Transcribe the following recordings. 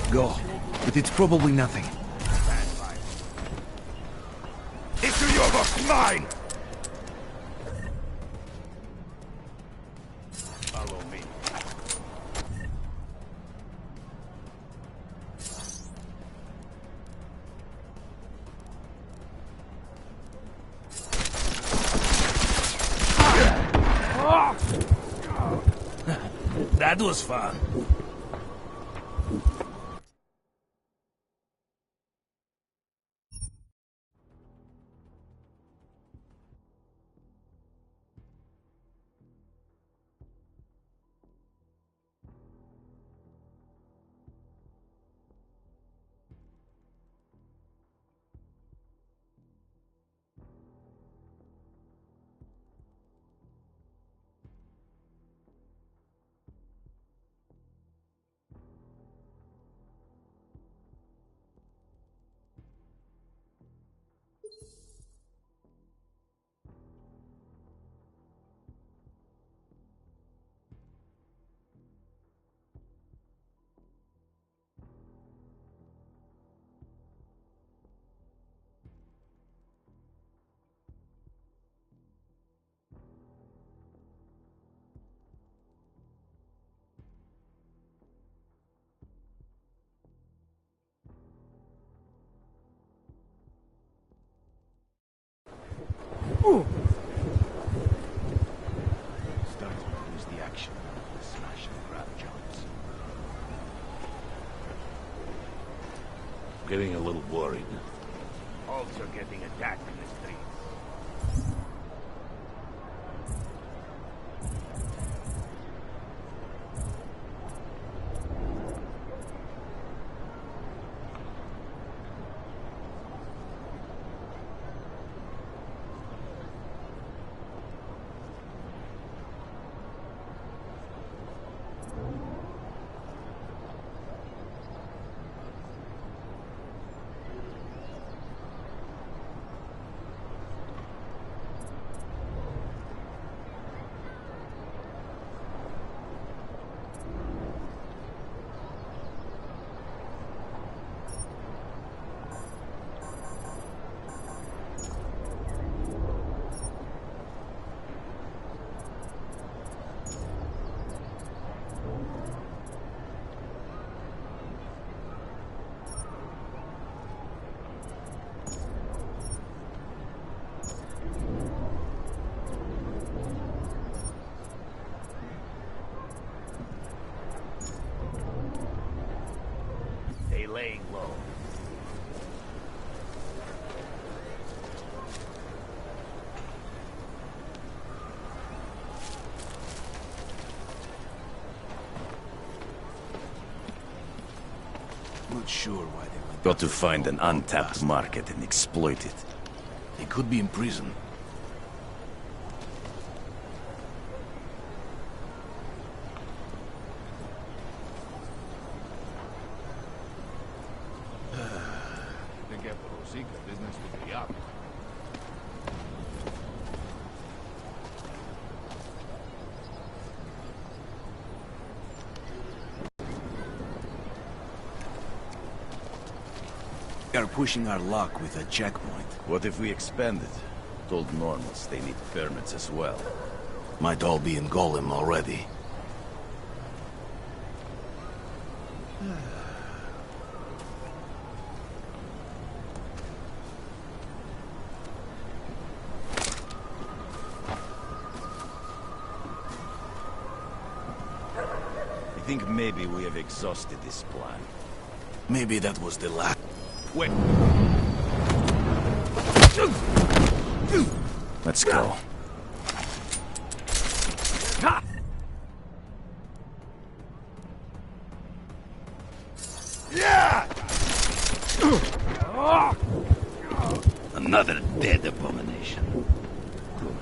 go, but it's probably nothing. Issue your box, mine! Follow me. That was fun. Starting to lose the action of the smash and grab jobs. Getting a little worried. Also getting attacked in the streets. They laying low. Not sure why they went. Got to find an untapped market and exploit it. They could be in prison. Business with the yacht. We are pushing our luck with a checkpoint. What if we expand it? Told normals they need permits as well. Might all be in Golem already. I think maybe we have exhausted this plan. Maybe that was the last. Wait. Let's go. Another dead abomination. Good.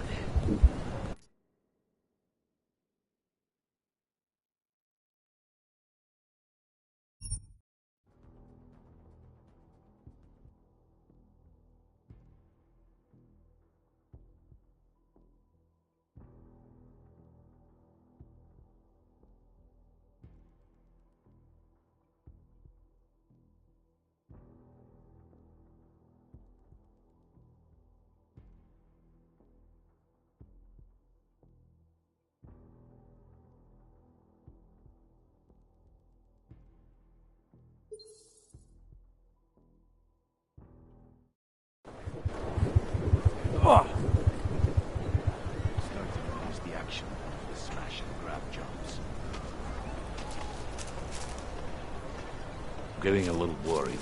Getting a little worried.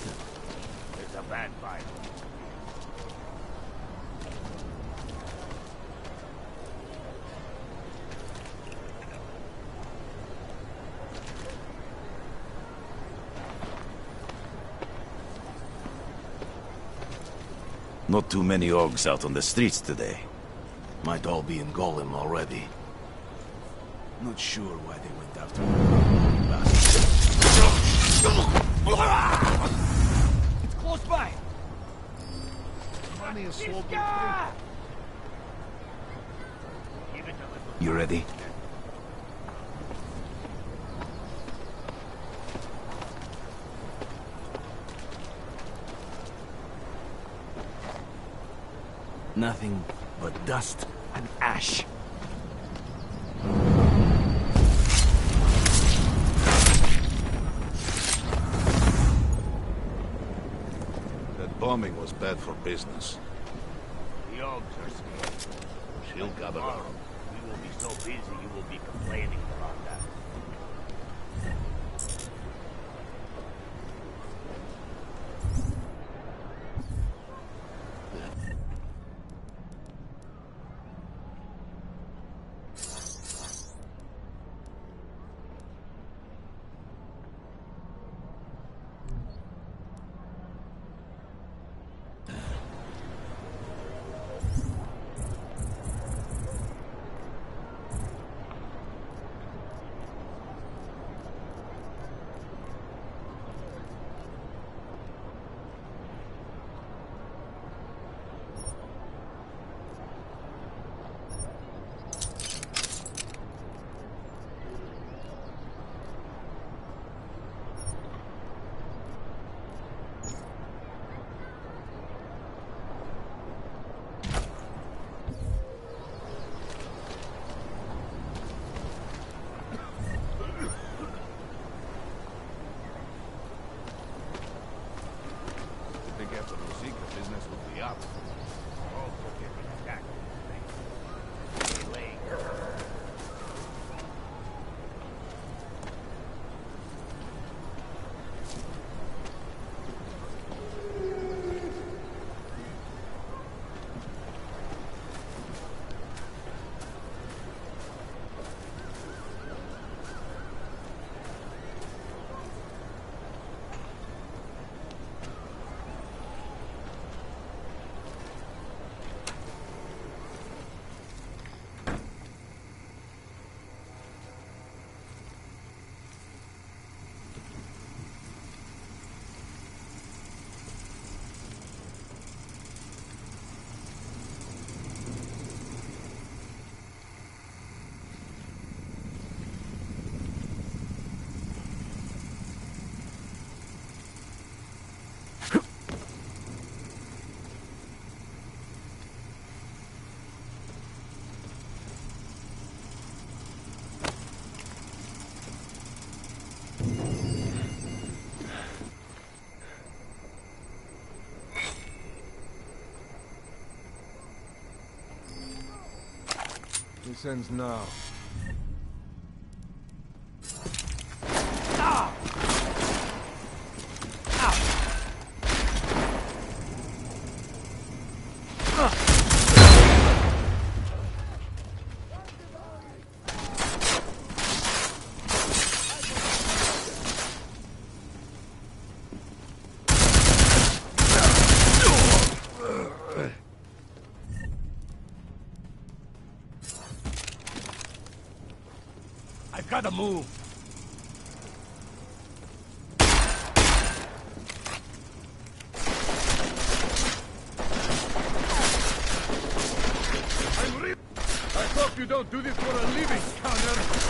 There's a bad fight. Not too many orcs out on the streets today. Might all be in Golem already. Not sure why they went after me. It's close by. Money is sold. You ready? Nothing but dust and ash. That bombing was bad for business. The Orcs are scared. She'll gather Tomorrow, around. we will be so busy you will be complaining about that. Also getting attacked. Delaying. This ends now. I've got to move. I hope you don't do this for a living, Connor.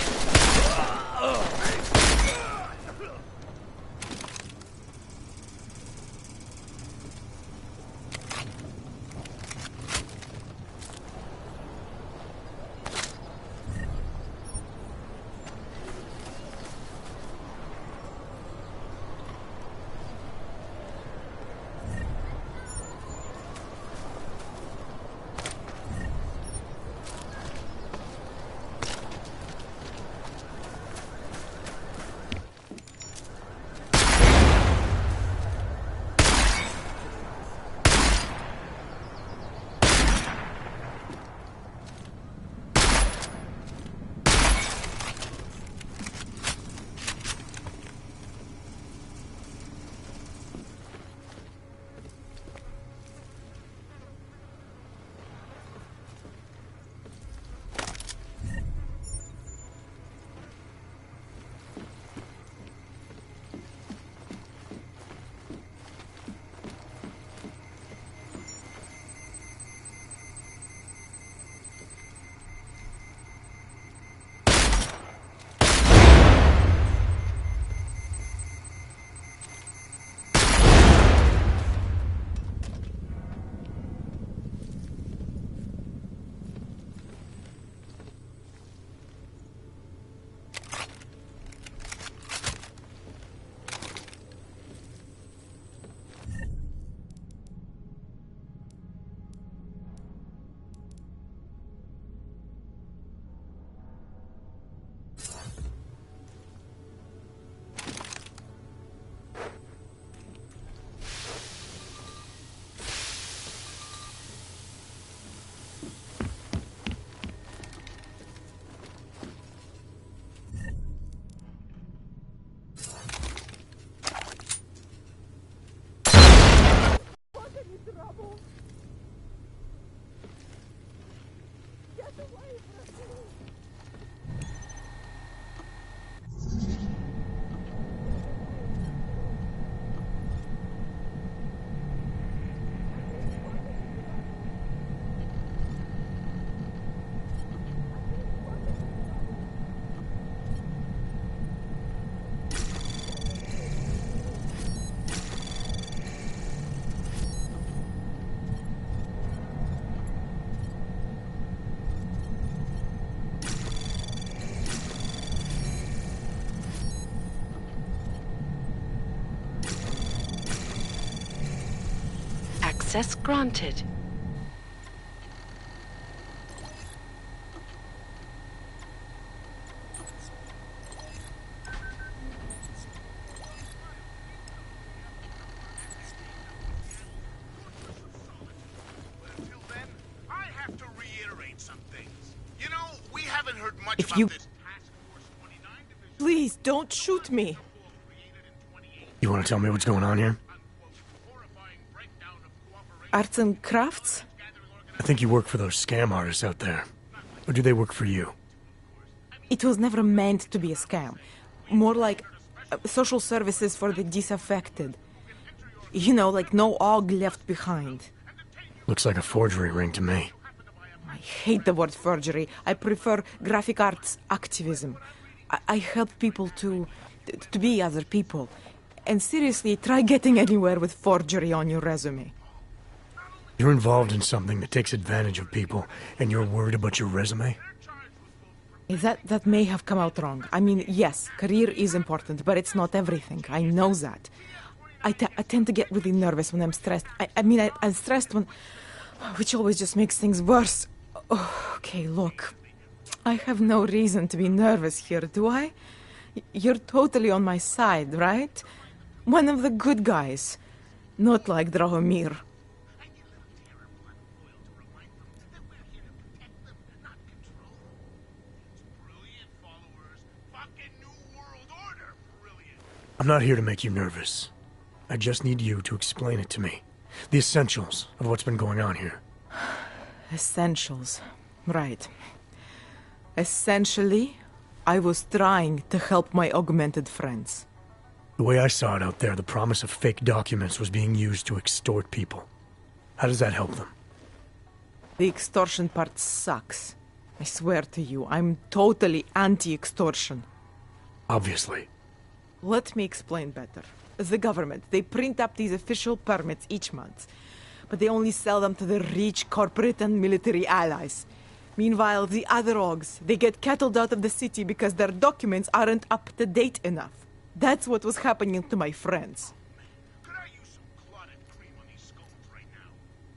Access granted. Until then, I have to reiterate some things. You know, we haven't heard much If about you- this Task Force 29 division. Please, don't shoot me. You want to tell me what's going on here? Horrifying breakdown of cooperation. Arts and crafts? I think you work for those scam artists out there. Or do they work for you? It was never meant to be a scam. More like social services for the disaffected. You know, like no Og left behind. Looks like a forgery ring to me. I hate the word forgery. I prefer graphic arts activism. I help people to be other people. And seriously, try getting anywhere with forgery on your resume. You're involved in something that takes advantage of people, and you're worried about your resume? That may have come out wrong. I mean, yes, career is important, but it's not everything. I know that. I tend to get really nervous when I'm stressed. I'm stressed when... which always just makes things worse. Oh, okay, look. I have no reason to be nervous here, do I? You're totally on my side, right? One of the good guys. Not like Drahomir. I'm not here to make you nervous. I just need you to explain it to me. The essentials of what's been going on here. Essentials. Right. Essentially, I was trying to help my augmented friends. The way I saw it out there, the promise of fake documents was being used to extort people. How does that help them? The extortion part sucks. I swear to you, I'm totally anti-extortion. Obviously. Let me explain better. The government, they print up these official permits each month, but they only sell them to the rich corporate and military allies. Meanwhile, the other Ogs, they get cattled out of the city because their documents aren't up to date enough. That's what was happening to my friends. Could I use some clotted cream on these skulls right now?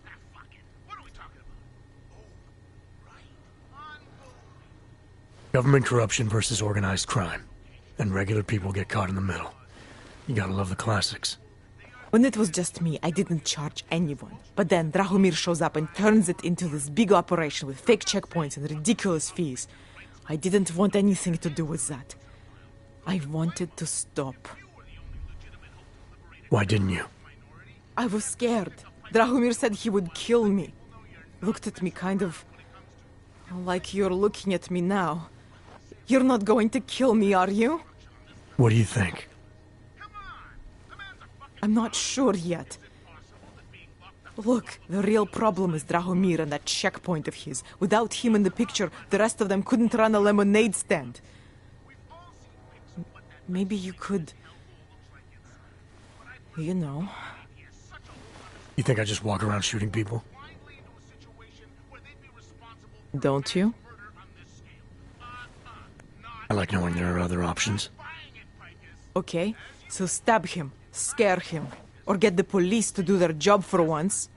Ah, fuck it. What are we talking about? Oh, right. Unbelievable. Government corruption versus organized crime. And regular people get caught in the middle. You gotta love the classics. When it was just me, I didn't charge anyone. But then Drahomir shows up and turns it into this big operation with fake checkpoints and ridiculous fees. I didn't want anything to do with that. I wanted to stop. Why didn't you? I was scared. Drahomir said he would kill me. Looked at me kind of... like you're looking at me now. You're not going to kill me, are you? What do you think? I'm not sure yet. Look, the real problem is Drahomir and that checkpoint of his. Without him in the picture, the rest of them couldn't run a lemonade stand. Maybe you could... you know... You think I just walk around shooting people? Don't you? I like knowing there are other options. Okay, so stab him, scare him, or get the police to do their job for once.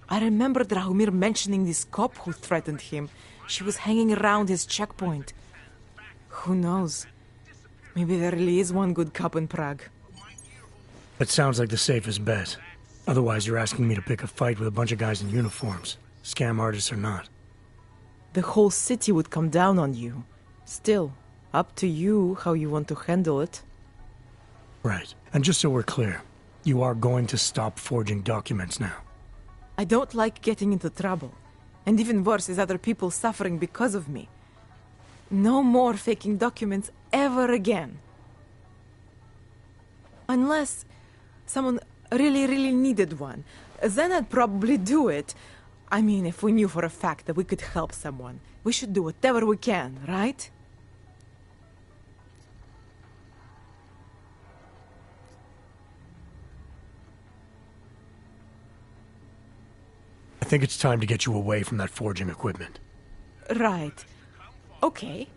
I remember Drahomir mentioning this cop who threatened him. She was hanging around his checkpoint. Who knows? Maybe there really is one good cop in Prague. That sounds like the safest bet. Otherwise, you're asking me to pick a fight with a bunch of guys in uniforms. Scam artists or not. The whole city would come down on you. Still, up to you how you want to handle it. Right. And just so we're clear, you are going to stop forging documents now. I don't like getting into trouble. And even worse is other people suffering because of me. No more faking documents ever again. Unless someone really needed one. Then I'd probably do it. I mean, if we knew for a fact that we could help someone. We should do whatever we can, right? I think it's time to get you away from that forging equipment. Right. Okay.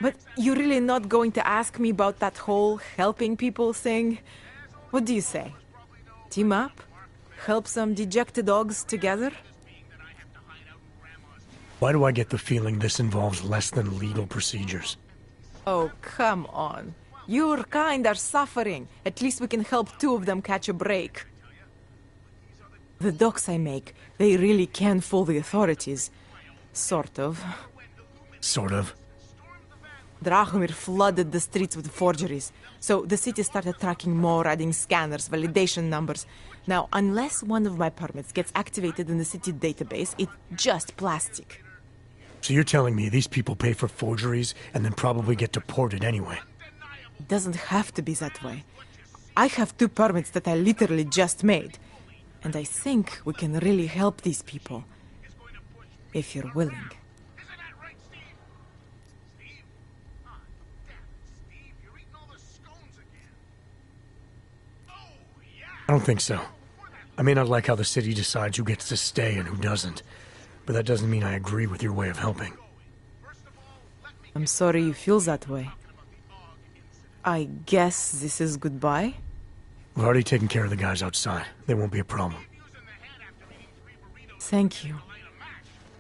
But you're really not going to ask me about that whole helping people thing? What do you say? Team up? Help some dejected dogs together? Why do I get the feeling this involves less than legal procedures? Oh, come on. Your kind are suffering. At least we can help two of them catch a break. The dogs I make, they really can fool the authorities. Sort of. Sort of. Drahomir flooded the streets with forgeries, so the city started tracking more, adding scanners, validation numbers. Now, unless one of my permits gets activated in the city database, it's just plastic. So you're telling me these people pay for forgeries and then probably get deported anyway? It doesn't have to be that way. I have 2 permits that I literally just made. And I think we can really help these people. If you're willing. Isn't that right, Steve? Steve? Ah, damn, Steve, you're eating all the scones again. Oh, yeah. I don't think so. I may not like how the city decides who gets to stay and who doesn't, but that doesn't mean I agree with your way of helping. I'm sorry you feel that way. I guess this is goodbye? We've already taken care of the guys outside. They won't be a problem. Thank you.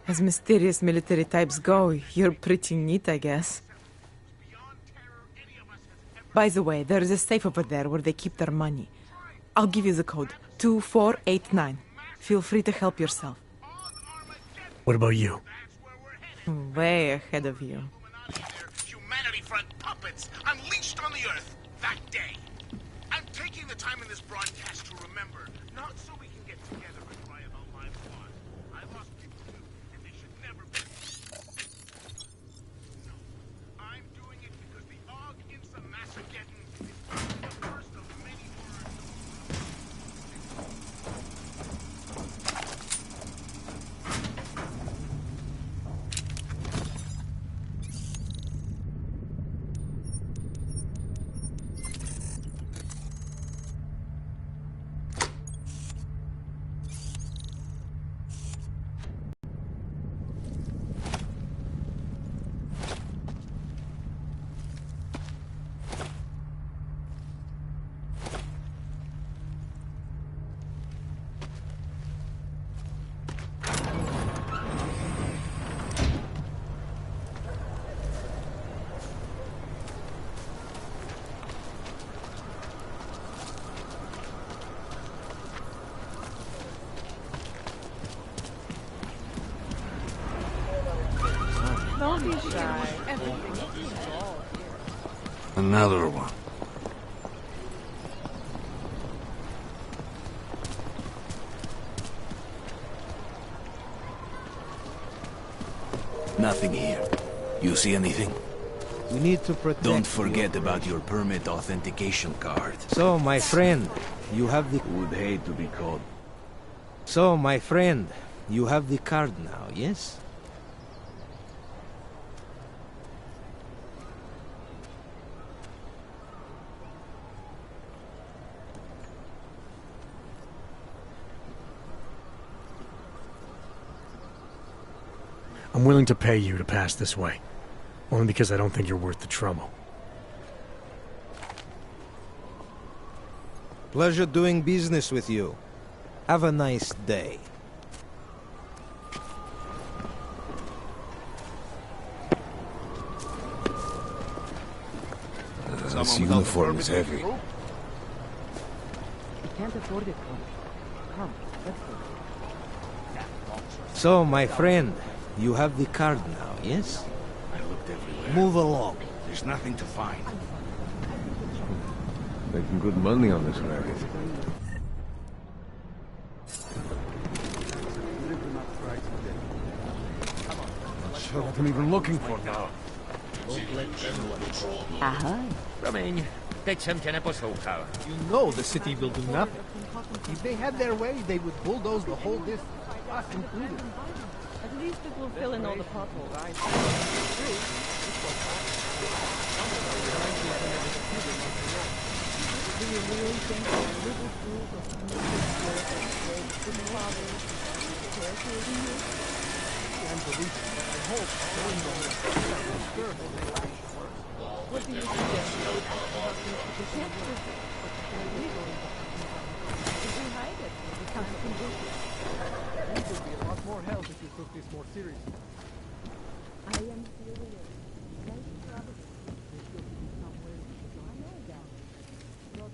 As mysterious military types go, you're pretty neat, I guess. By the way, there is a safe over there where they keep their money. I'll give you the code. 2489. Feel free to help yourself. What about you? Way ahead of you. Humanity front puppets unleashed on the earth that day. I'm taking the time in this broadcast to remember, not so we can get together and cry about my loss. I lost people too, and they should never be. No, I'm doing it because the Og Insa Massageddon is only the first of many words. Don't be shy. Another one. Nothing here. You see anything? We need to protect. Don't forget about your permit authentication card. So, my friend, you have the. Would hate to be caught. So, my friend, you have the card now, yes? I'm willing to pay you to pass this way. Only because I don't think you're worth the trouble. Pleasure doing business with you. Have a nice day. This uniform is heavy. Can't afford it. Come, let's go. So, my friend, you have the card now, yes? I looked everywhere. Move along. There's nothing to find. Making good money on this racket. Not sure what I'm even looking for now. Ahoj. Promiň, teď jsem tě neposlouchal. You know the city will do nothing. If they had their way, they would bulldoze the whole district, us included. At least it will fill in all the potholes. Do you really think that little group of good fathers care to you? Unbelievable. I hope they know What do you suggest? You can't just illegal. If we hide it, You would be a lot more help if you took this more seriously. I am still aware. Most probably. There's going to be somewhere we should go. I know that. Look.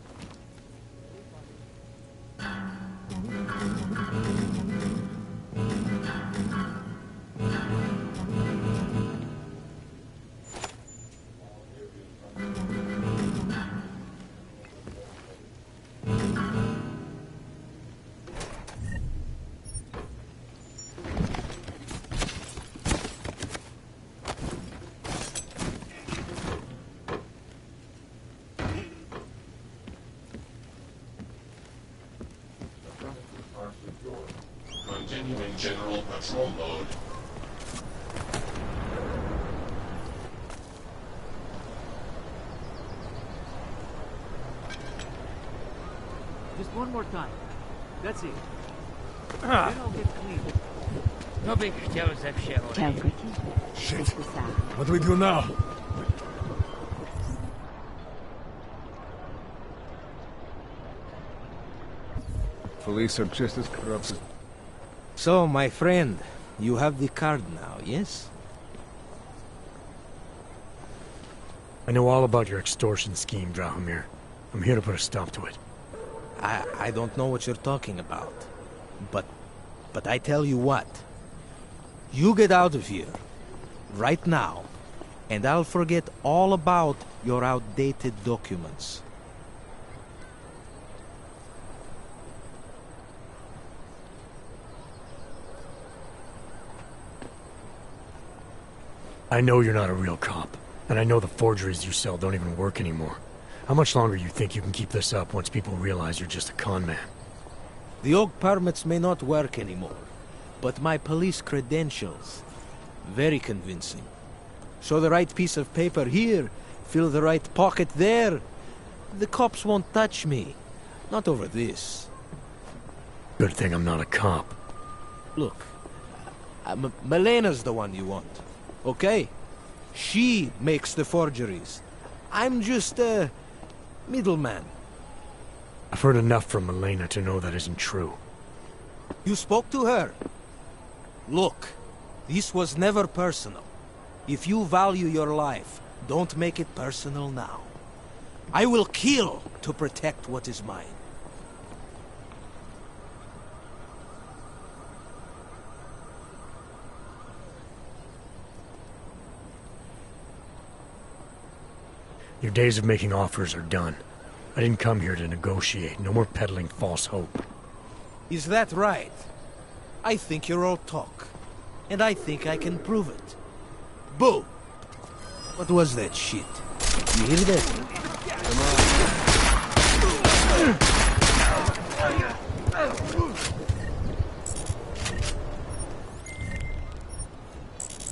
Continuing general patrol mode. Just one more time. That's it. Then I'll get clean. No big chciał zawsze olej. Shit. What do we do now? Police are just as corrupt as... So, my friend, you have the card now, yes? I know all about your extortion scheme, Drahomir. I'm here to put a stop to it. I don't know what you're talking about. But I tell you what. You get out of here. Right now. And I'll forget all about your outdated documents. I know you're not a real cop. And I know the forgeries you sell don't even work anymore. How much longer you think you can keep this up once people realize you're just a con man? The oak permits may not work anymore, but my police credentials, very convincing. Show the right piece of paper here, fill the right pocket there. The cops won't touch me. Not over this. Good thing I'm not a cop. Look, Melena's the one you want, okay? She makes the forgeries. I'm just a middleman. I've heard enough from Milena to know that isn't true. You spoke to her? Look, this was never personal. If you value your life, don't make it personal now. I will kill to protect what is mine. Your days of making offers are done. I didn't come here to negotiate. No more peddling false hope. Is that right? I think you're all talk. And I think I can prove it. Boo! What was that shit? You hear that?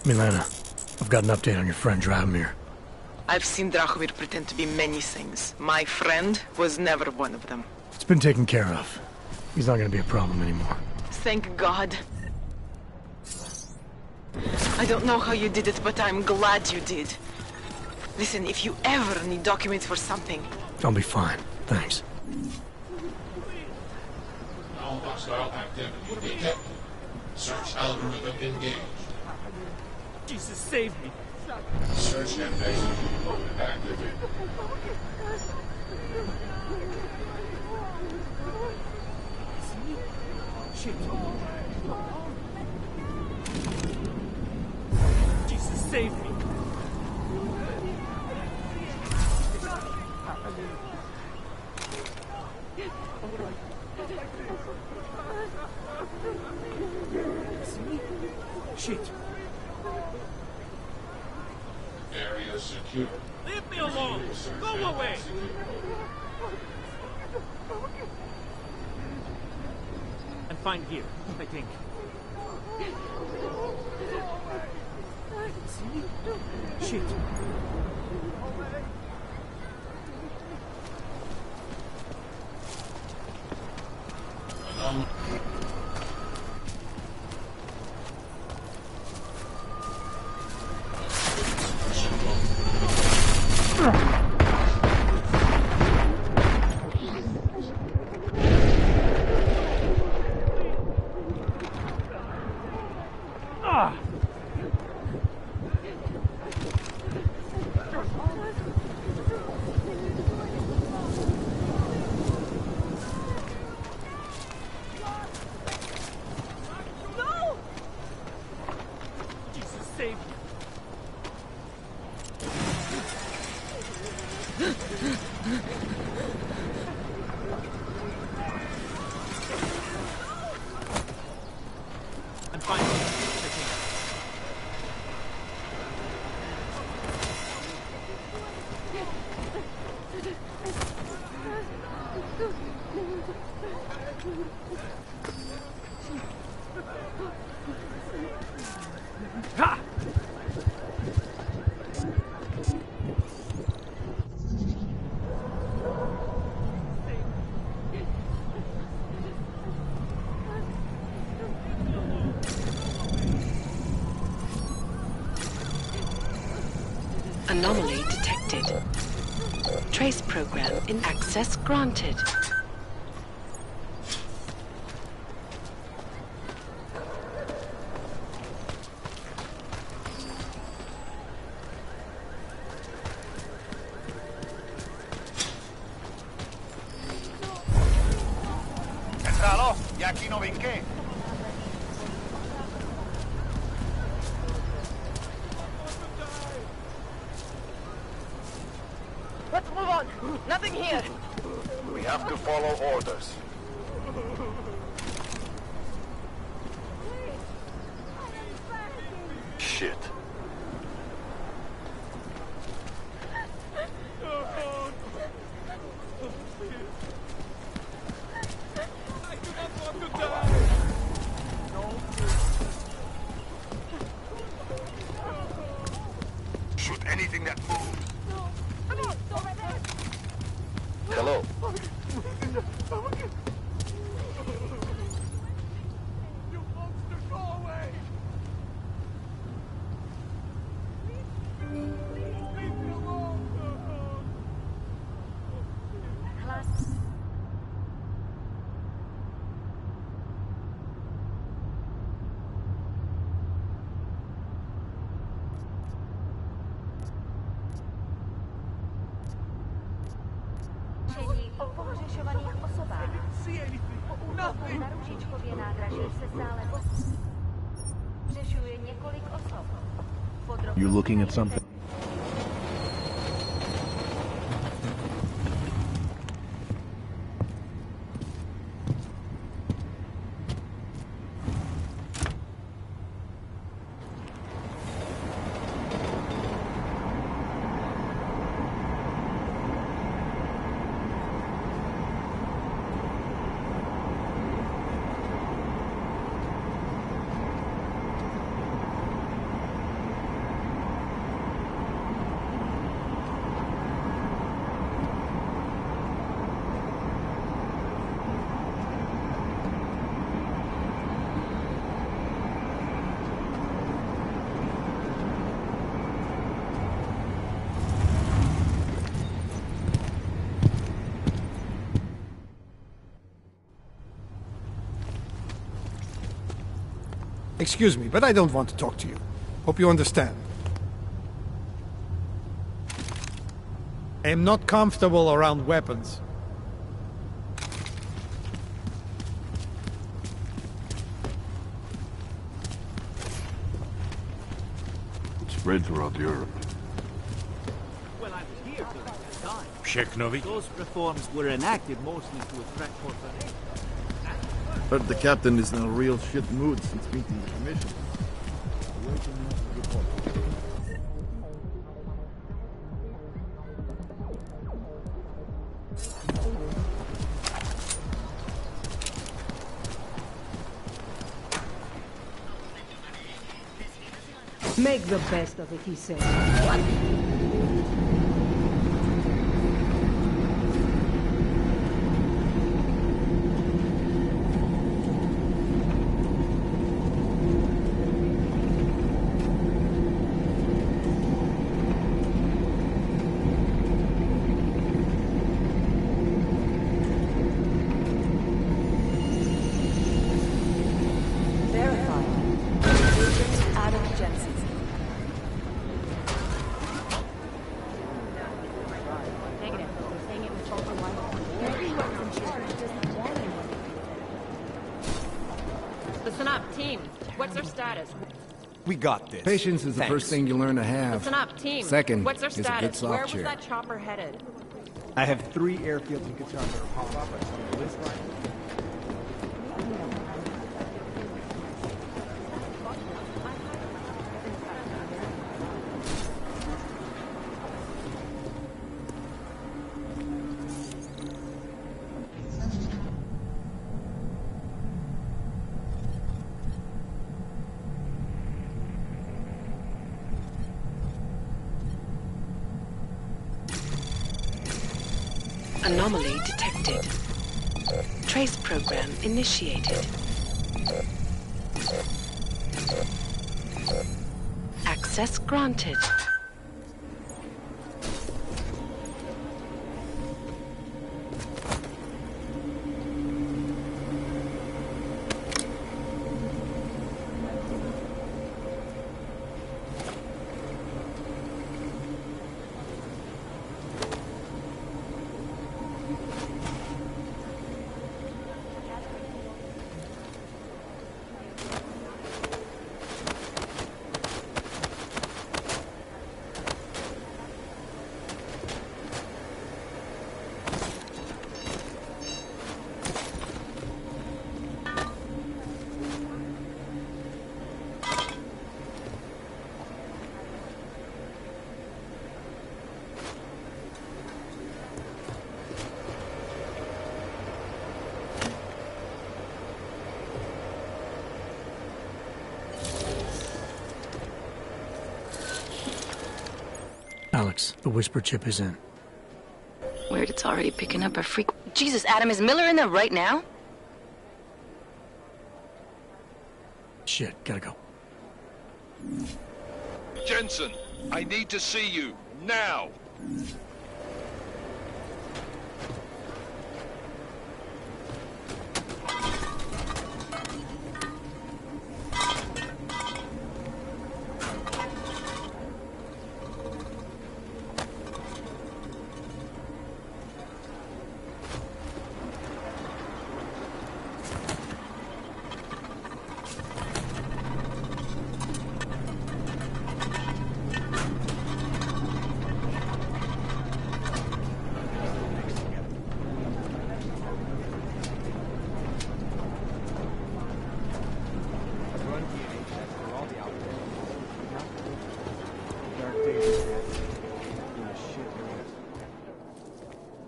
Milena, I've got an update on your friend Drahomir. I've seen Drahomir pretend to be many things. My friend was never one of them. It's been taken care of. He's not gonna be a problem anymore. Thank God. I don't know how you did it, but I'm glad you did. Listen, if you ever need documents for something... I'll be fine. Thanks. All hostile activity detected. Search algorithm engaged. Jesus, save me. Search and execute mode activated. Shit. Jesus, save me. Shit. Area secure. Leave me alone. Go away. I'm fine here, I think. Shit. I'm fine. Ha! Anomaly detected. Trace program in access granted. Centralo, jaký novinky? Let's move on. Nothing here. We have to follow orders. Shit. Shoot anything that moves. Hello. You monster, go away! Leave me alone! O pohřešovaných osobách. Na Růžičkově nádraží se stále pohřešuje několik osob. You looking at something? Excuse me, but I don't want to talk to you. Hope you understand. I am not comfortable around weapons. Spread throughout Europe. Well, I was here during that time. Všechno Those reforms were enacted mostly to attract corporations. Heard the captain is in a real shit mood since meeting the commission. Make the best of it, he said. Listen up, team. What's our status? We got this. Patience is the first thing you learn to have. Listen up, team. Second What's our is a status? good soft Where was chair. that chopper headed? I have 3 airfields in Qatar that are popped off. It's on the list right now. Anomaly detected. Trace program initiated. Access granted. Alex, the whisper chip is in. Weird, it's already picking up a freak. Jesus, Adam, is Miller in there right now? Shit, gotta go. Jensen, I need to see you, now!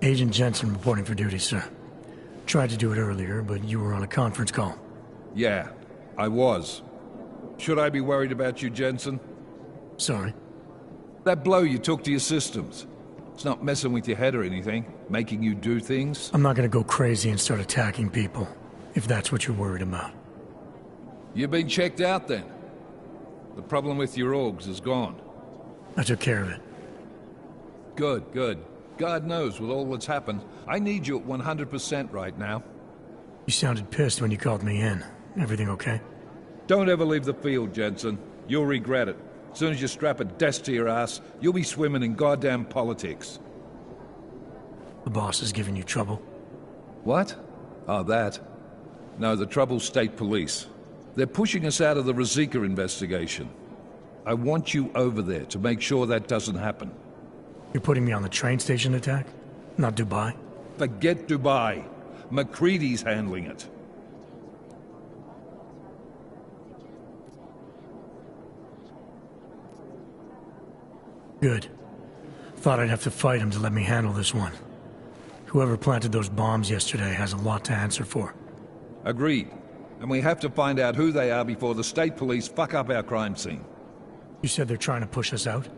Agent Jensen reporting for duty, sir. Tried to do it earlier, but you were on a conference call. Yeah, I was. Should I be worried about you, Jensen? Sorry? That blow you took to your systems. It's not messing with your head or anything, making you do things? I'm not gonna go crazy and start attacking people, if that's what you're worried about. You've been checked out then. The problem with your orgs is gone. I took care of it. Good, good. God knows, with all that's happened, I need you at 100% right now. You sounded pissed when you called me in. Everything okay? Don't ever leave the field, Jensen. You'll regret it. As soon as you strap a desk to your ass, you'll be swimming in goddamn politics. The boss is giving you trouble? What? Oh, that? No, the trouble's state police. They're pushing us out of the RitzierQuill investigation. I want you over there to make sure that doesn't happen. You're putting me on the train station attack? Not Dubai? Forget Dubai. McCready's handling it. Good. Thought I'd have to fight him to let me handle this one. Whoever planted those bombs yesterday has a lot to answer for. Agreed. And we have to find out who they are before the state police fuck up our crime scene. You said they're trying to push us out?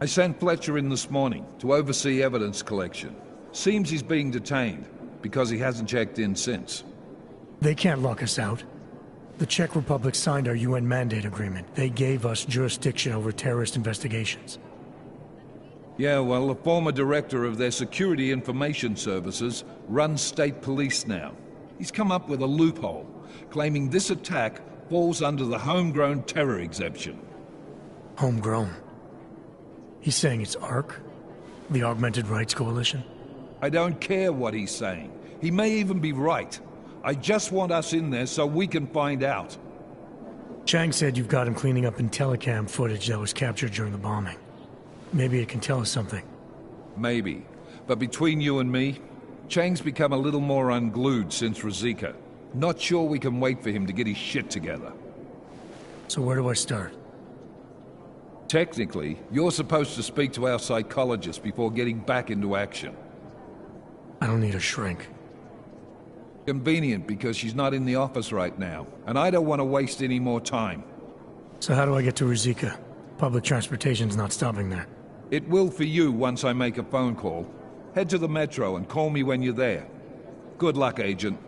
I sent Fletcher in this morning to oversee evidence collection. Seems he's being detained, because he hasn't checked in since. They can't lock us out. The Czech Republic signed our UN mandate agreement. They gave us jurisdiction over terrorist investigations. Yeah, well, the former director of their security information services runs state police now. He's come up with a loophole, claiming this attack falls under the homegrown terror exemption. Homegrown? He's saying it's ARC? The Augmented Rights Coalition? I don't care what he's saying. He may even be right. I just want us in there so we can find out. Chang said you've got him cleaning up Intellicam footage that was captured during the bombing. Maybe it can tell us something. Maybe. But between you and me, Chang's become a little more unglued since Ruzika. Not sure we can wait for him to get his shit together. So where do I start? Technically, you're supposed to speak to our psychologist before getting back into action. I don't need a shrink. Convenient, because she's not in the office right now, and I don't want to waste any more time. So how do I get to Ruzika? Public transportation's not stopping there. It will for you once I make a phone call. Head to the metro and call me when you're there. Good luck, Agent.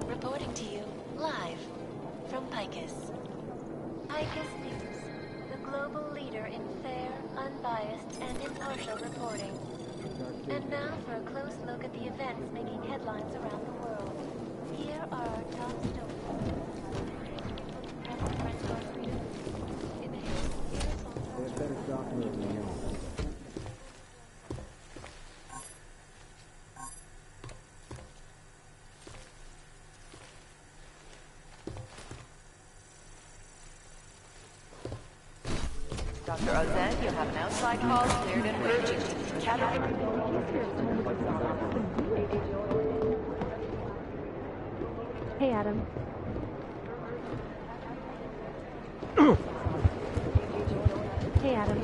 Reporting to you, live, from Picus. Picus News, the global leader in fair, unbiased, and impartial reporting. And now for a close look at the events making headlines around the world. Here are our top stories. They better stop moving me on. Dr. Ozan, you have an outside call cleared and urgent. Hey, Adam. Hey, Adam.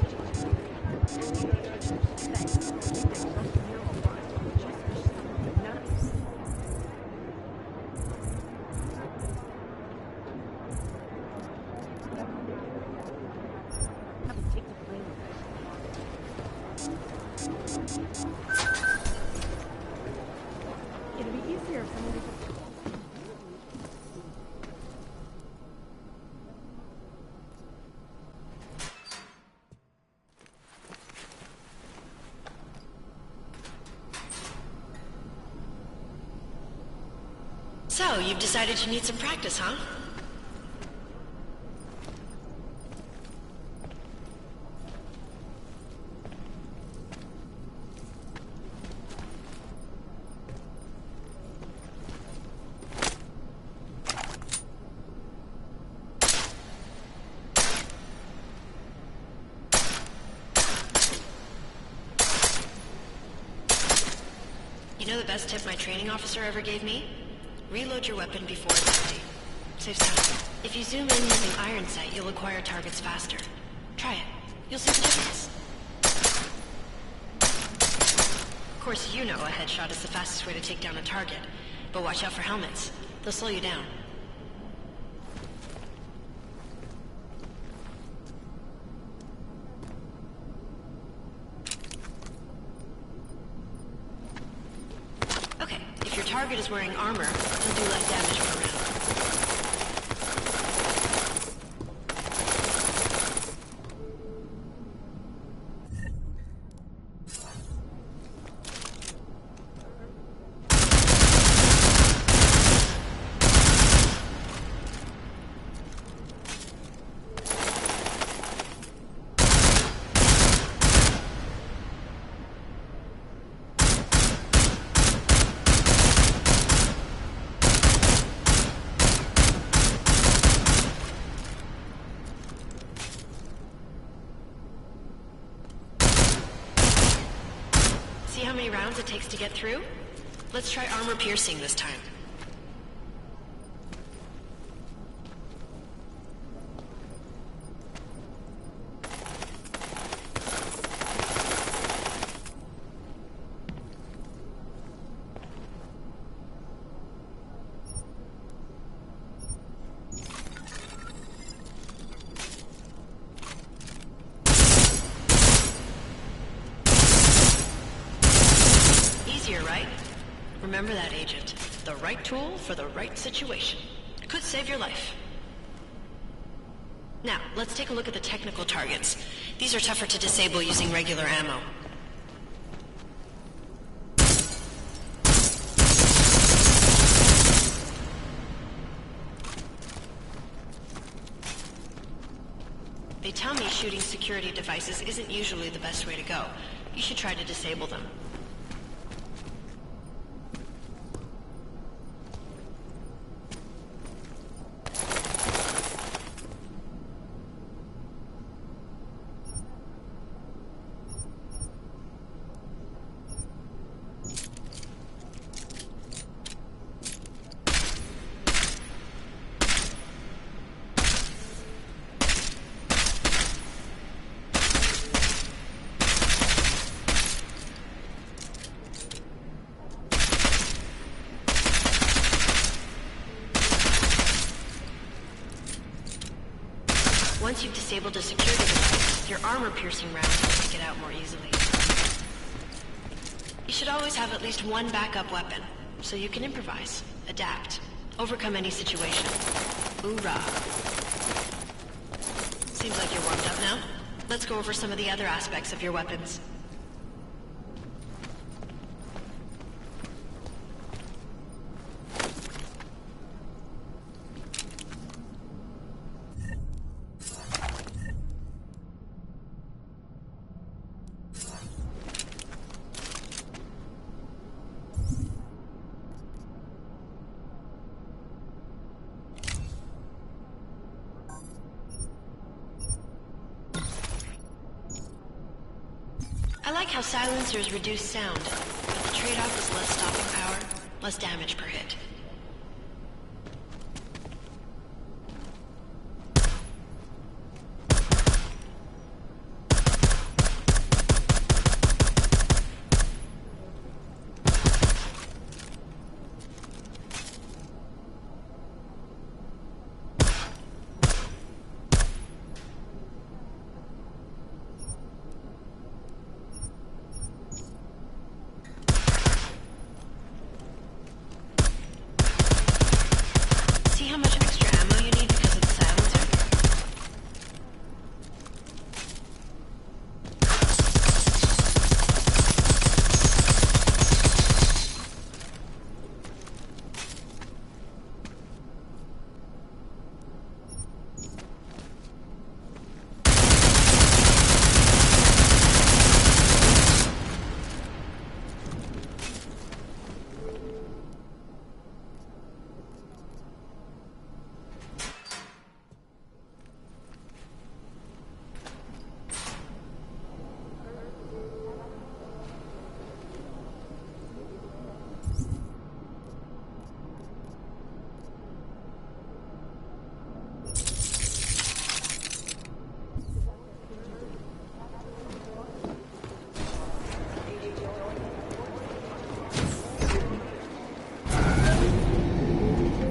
It'll be easier if somebody just... So, you've decided you need some practice, huh? You know the best tip my training officer ever gave me? Reload your weapon before it's empty. Saves time. If you zoom in using iron sight, you'll acquire targets faster. Try it. You'll see the difference. Of course, you know a headshot is the fastest way to take down a target. But watch out for helmets. They'll slow you down. Okay, if your target is wearing armor, he'll do less damage per round. See how many rounds it takes to get through? Let's try armor piercing this time. Easier, right? Remember that, Agent. The right tool for the right situation. Could save your life. Now, let's take a look at the technical targets. These are tougher to disable using regular ammo. troubleshooting security devices isn't usually the best way to go. You should try to disable them. Once you've disabled a security device, your armor-piercing rounds will take it out more easily. You should always have at least one backup weapon, so you can improvise, adapt, overcome any situation. Hoorah! Seems like you're warmed up now. Let's go over some of the other aspects of your weapons. I like how silencers reduce sound, but the trade-off is less stopping power, less damage per hit. See how much extra ammo you need because of the silencer?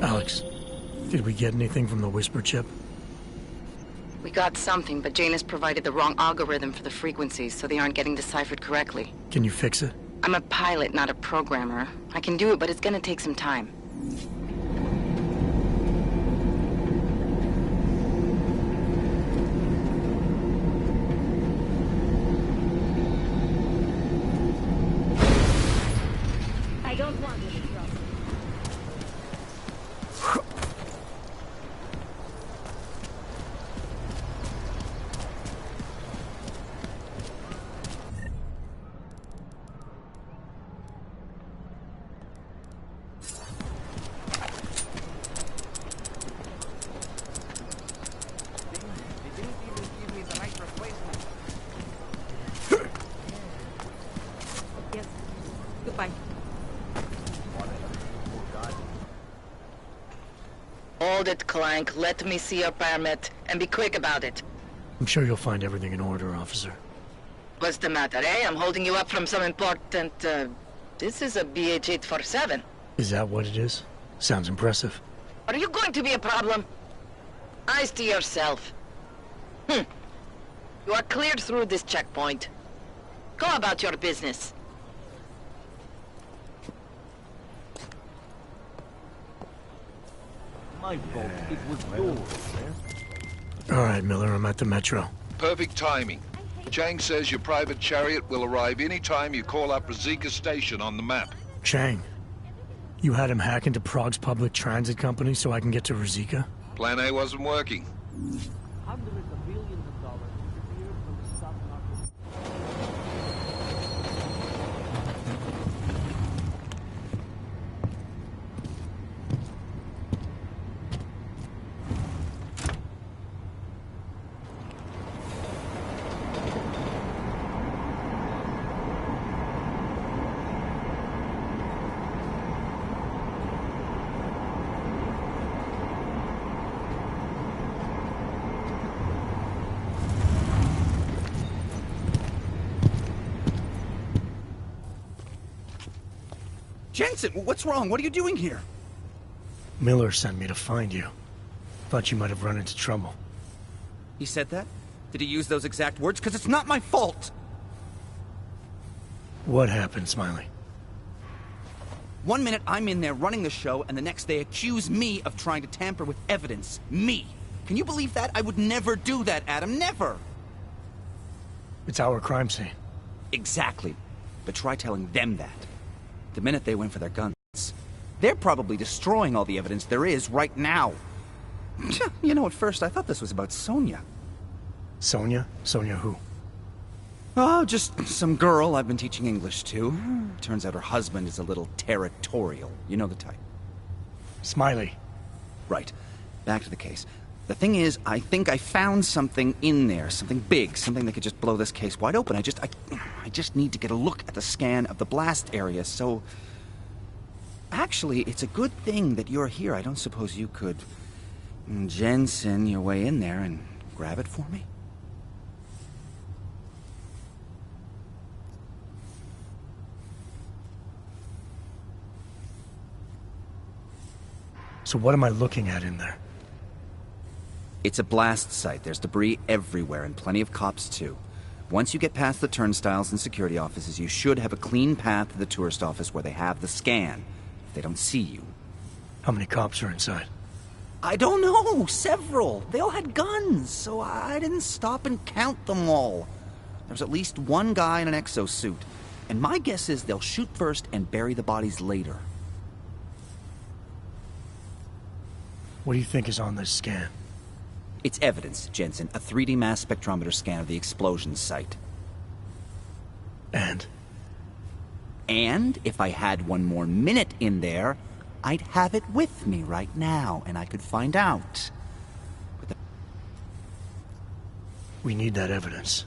Alex, did we get anything from the Whisper chip? We got something, but Jane has provided the wrong algorithm for the frequencies, so they aren't getting deciphered correctly. Can you fix it? I'm a pilot, not a programmer. I can do it, but it's gonna take some time. I don't want any trouble. Yes. Goodbye. Hold it, Clank. Let me see your permit, and be quick about it. I'm sure you'll find everything in order, officer. What's the matter, eh? I'm holding you up from some important, This is a BH-847. Is that what it is? Sounds impressive. Are you going to be a problem? Eyes to yourself. You are cleared through this checkpoint. Go about your business. My fault. It was yours, man. All right, Miller, I'm at the Metro. Perfect timing. Chang says your private chariot will arrive any time you call up Rizika Station on the map. Chang, you had him hack into Prague's public transit company so I can get to Rizika? Plan A wasn't working. Hundreds of billions of dollars. Jensen, what's wrong? What are you doing here? Miller sent me to find you. Thought you might have run into trouble. He said that? Did he use those exact words? Because it's not my fault! What happened, Smiley? One minute I'm in there running the show, and the next they accuse me of trying to tamper with evidence. Me! Can you believe that? I would never do that, Adam. Never! It's our crime scene. Exactly. But try telling them that. The minute they went for their guns, they're probably destroying all the evidence there is right now. You know, at first I thought this was about Sonia. Sonia? Sonia who? Oh, just some girl I've been teaching English to. Turns out her husband is a little territorial. You know the type. Smiley. Right. Back to the case. The thing is, I think I found something in there. Something big. Something that could just blow this case wide open. I just need to get a look at the scan of the blast area, so... Actually, it's a good thing that you're here. I don't suppose you could... Jensen your way in there and grab it for me? So what am I looking at in there? It's a blast site. There's debris everywhere, and plenty of cops, too. Once you get past the turnstiles and security offices, you should have a clean path to the tourist office where they have the scan, if they don't see you. How many cops are inside? I don't know. Several. They all had guns, so I didn't stop and count them all. There's at least one guy in an exosuit, and my guess is they'll shoot first and bury the bodies later. What do you think is on this scan? It's evidence, Jensen. A 3D mass spectrometer scan of the explosion site. And? And if I had one more minute in there, I'd have it with me right now, and I could find out. We need that evidence.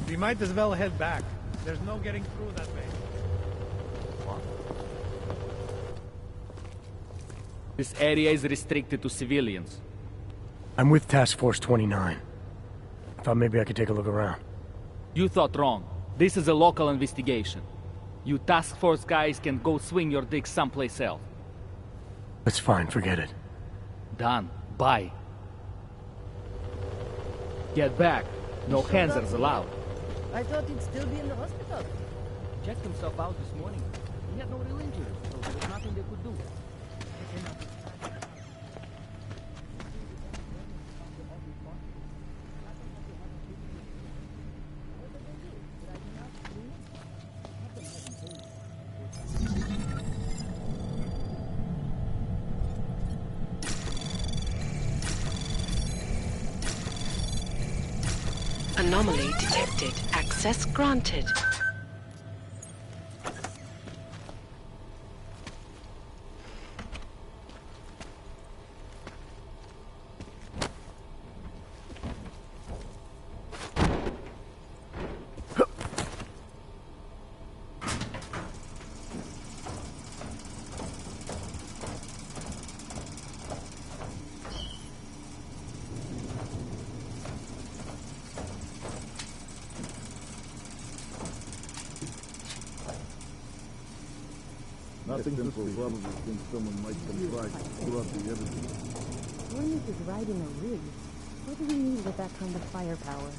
We might as well head back. There's no getting through that way. This area is restricted to civilians. I'm with Task Force 29. Thought maybe I could take a look around. You thought wrong. This is a local investigation. You task force guys can go swing your dick someplace else. That's fine, forget it. Done. Bye. Get back. No hands allowed. I thought he'd still be in the hospital. He checked himself out this morning. He had no real injuries, so there was nothing they could do. Anomaly detected. Access granted. Nothing simple, probably think someone might come by to screw up the evidence. Hornet is riding a rig. What do we need with that kind of firepower?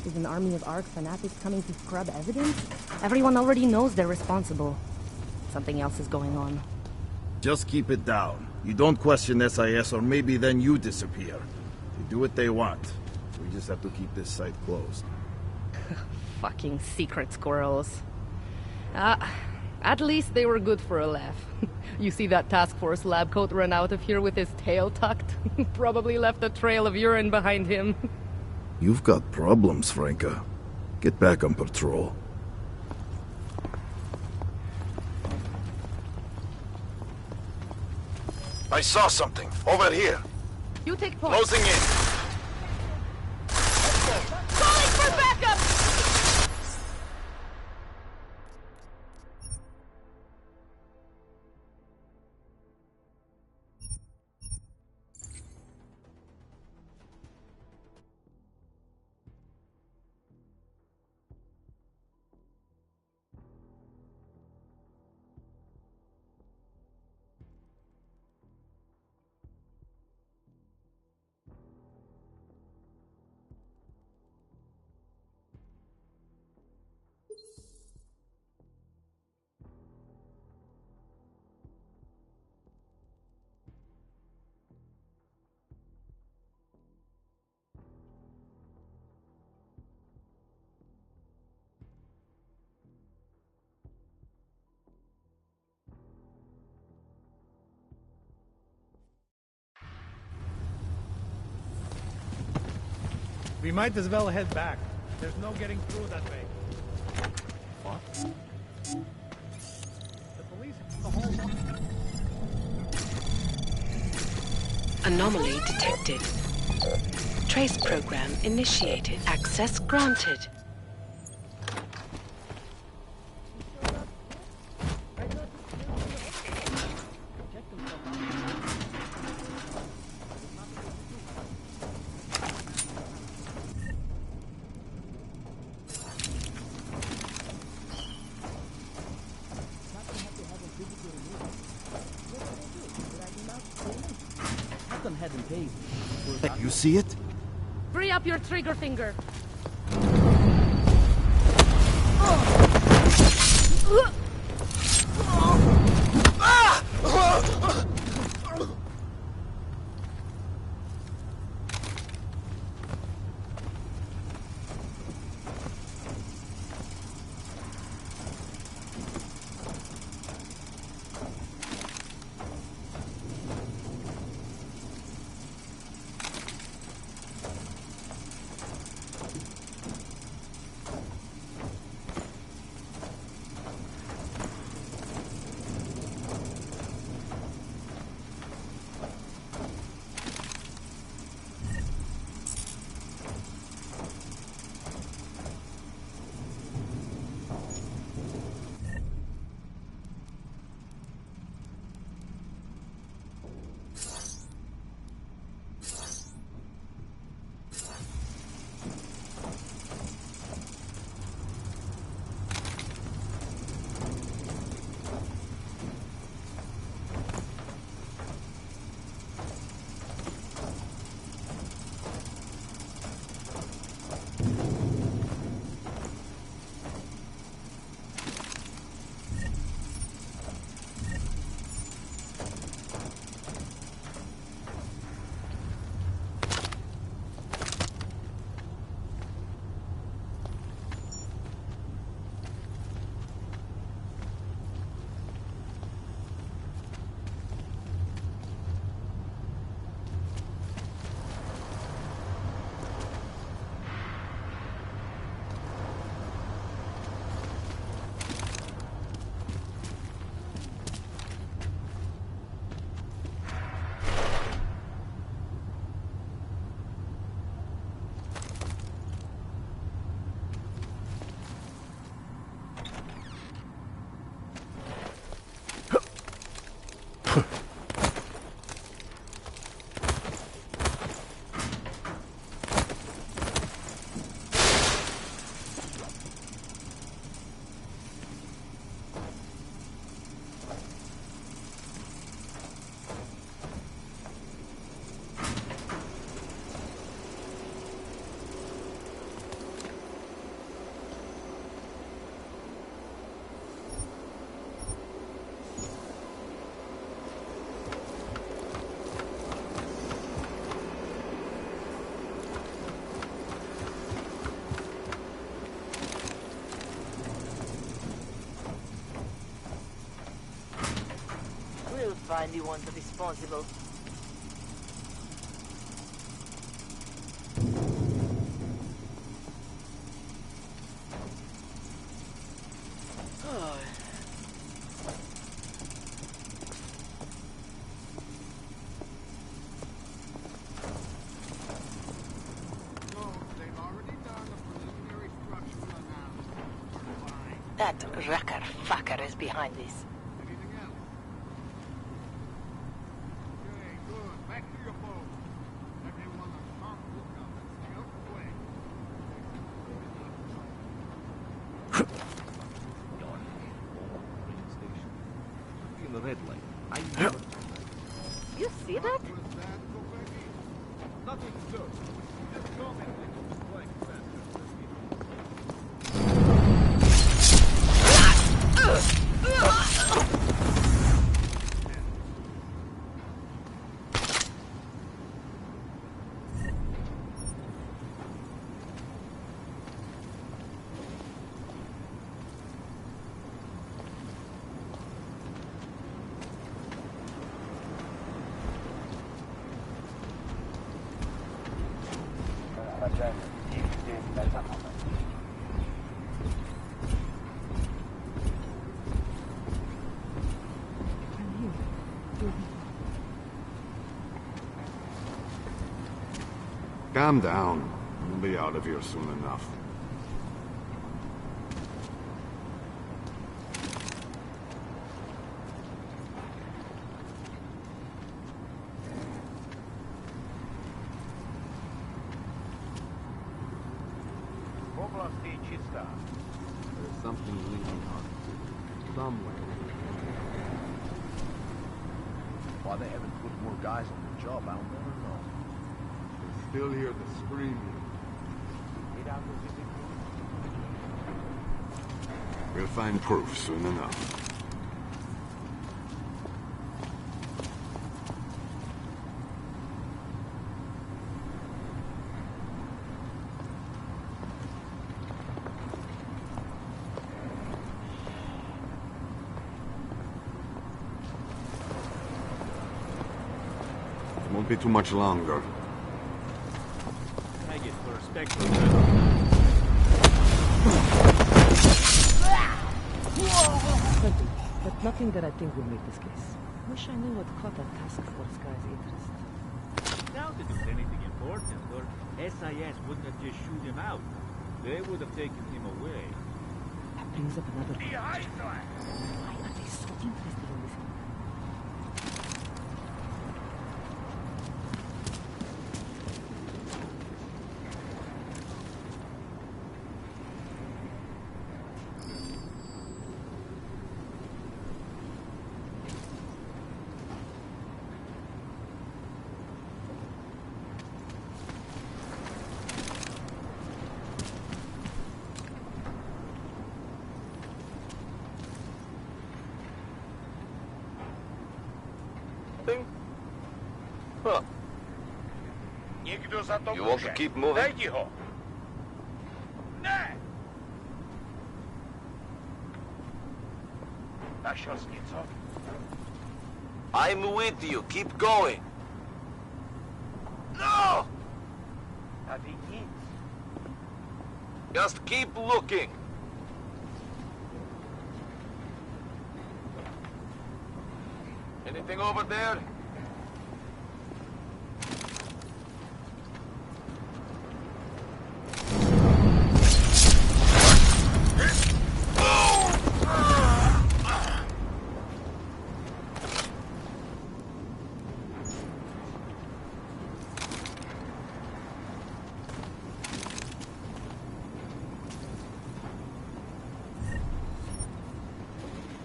Is an army of ARC fanatics coming to scrub evidence? Everyone already knows they're responsible. Something else is going on. Just keep it down. You don't question SIS, or maybe then you disappear. They do what they want. We just have to keep this site closed. Fucking secret squirrels. At least they were good for a laugh. You see that task force lab coat run out of here with his tail tucked? Probably left a trail of urine behind him. You've got problems, Franca. Get back on patrol. I saw something. Over here. You take point. Closing in. Calling for backup! We might as well head back. There's no getting through that way. What? The police have the whole... Anomaly detected. Trace program initiated. Access granted. You see it? Free up your trigger finger. We'll find the ones responsible. Oh. That wrecker fucker is behind this. The red light. You see that? Nothing to do. Just go and Agenda. Calm down. We'll be out of here soon enough. There's something leaking on somewhere. Why they haven't put more guys on the job, I'll never know. They still hear the screaming. We'll find proof soon enough. Won't be too much longer. I get for respect. But nothing that I think will make this case. Wish I knew what caught that task force guy's interest. Doubt it was anything important, or SIS wouldn't have just shoot him out. They would have taken him away. That brings up another point. Why are they so interested in this? Huh. You want to keep moving? I'm with you. Keep going. No! Just keep looking. Anything over there?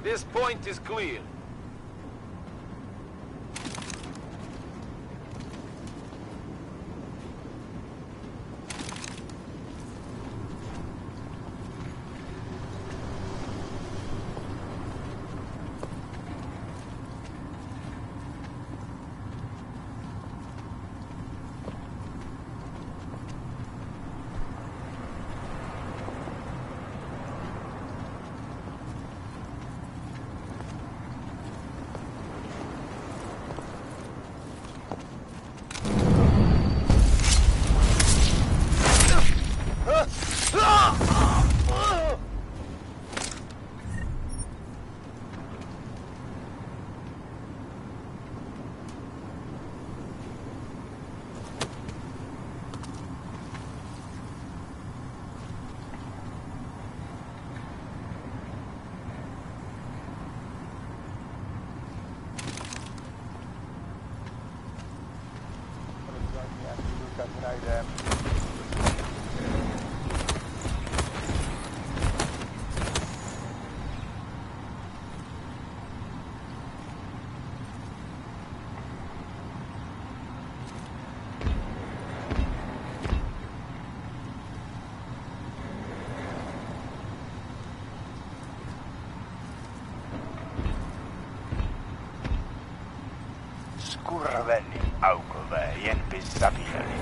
This point is clear. Kurvelin aukoväen pistävieli.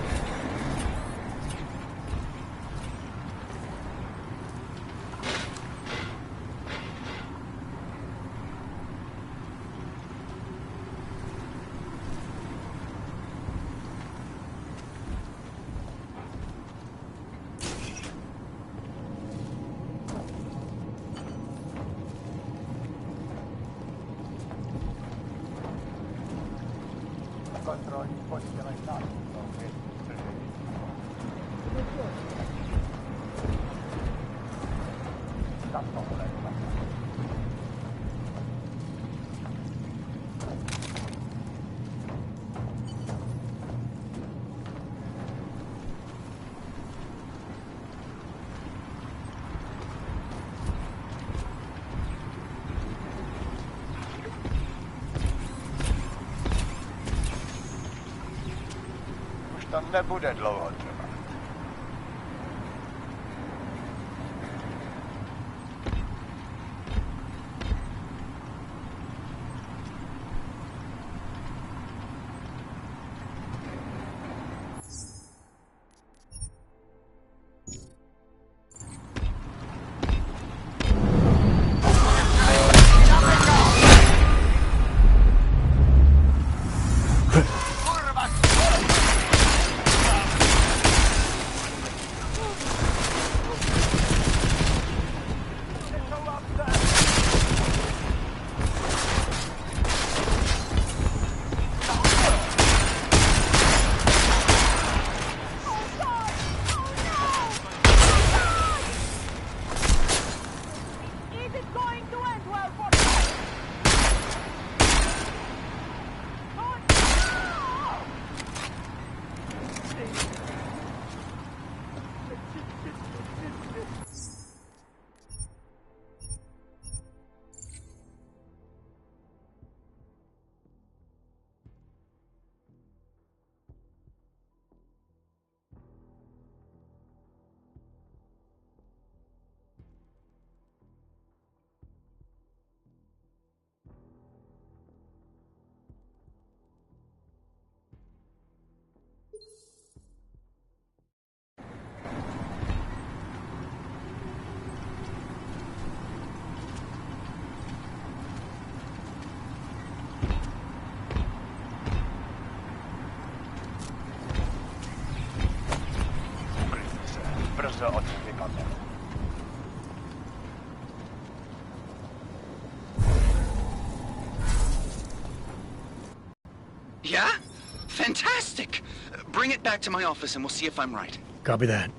To nebude dlouho trvat. Brzo o tym wypadek. Yeah? Fantastic! Bring it back to my office and we'll see if I'm right. Copy that.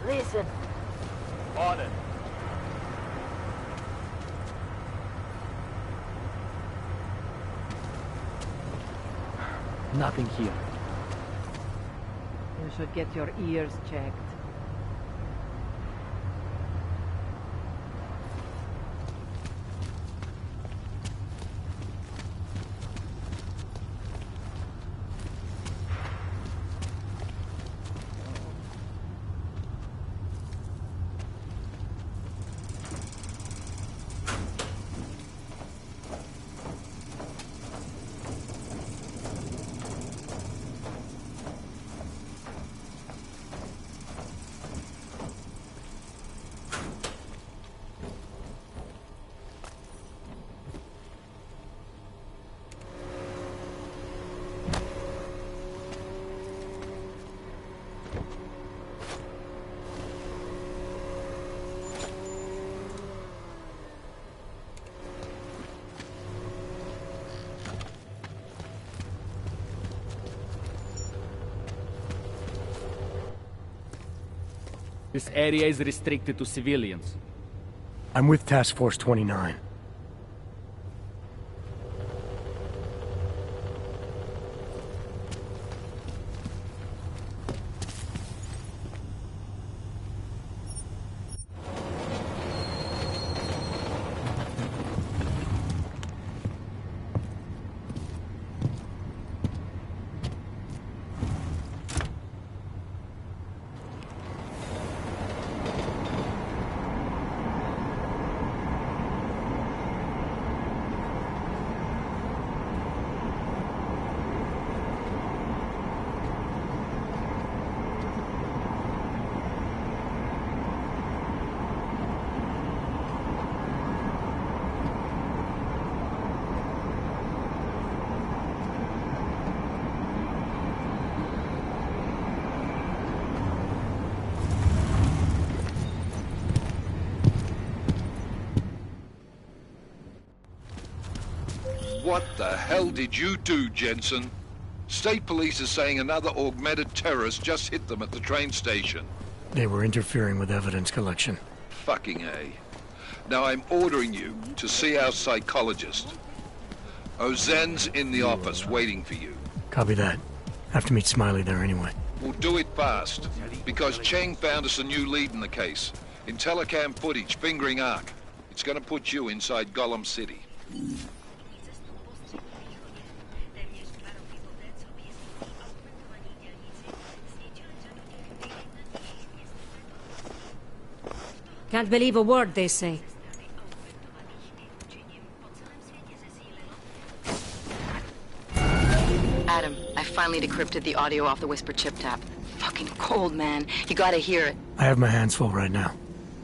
Listen. On it. Nothing here. You should get your ears checked. This area is restricted to civilians. I'm with Task Force 29. What the hell did you do, Jensen? State police is saying another augmented terrorist just hit them at the train station. They were interfering with evidence collection. Fucking A. Now I'm ordering you to see our psychologist. Ozen's in the office waiting for you. Copy that. Have to meet Smiley there anyway. We'll do it fast, because Cheng found us a new lead in the case. In telecam footage fingering Ark. It's gonna put you inside Gollum City. Can't believe a word they say. Adam, I finally decrypted the audio off the Whisper chip tap. Fucking cold, man. You gotta hear it. I have my hands full right now.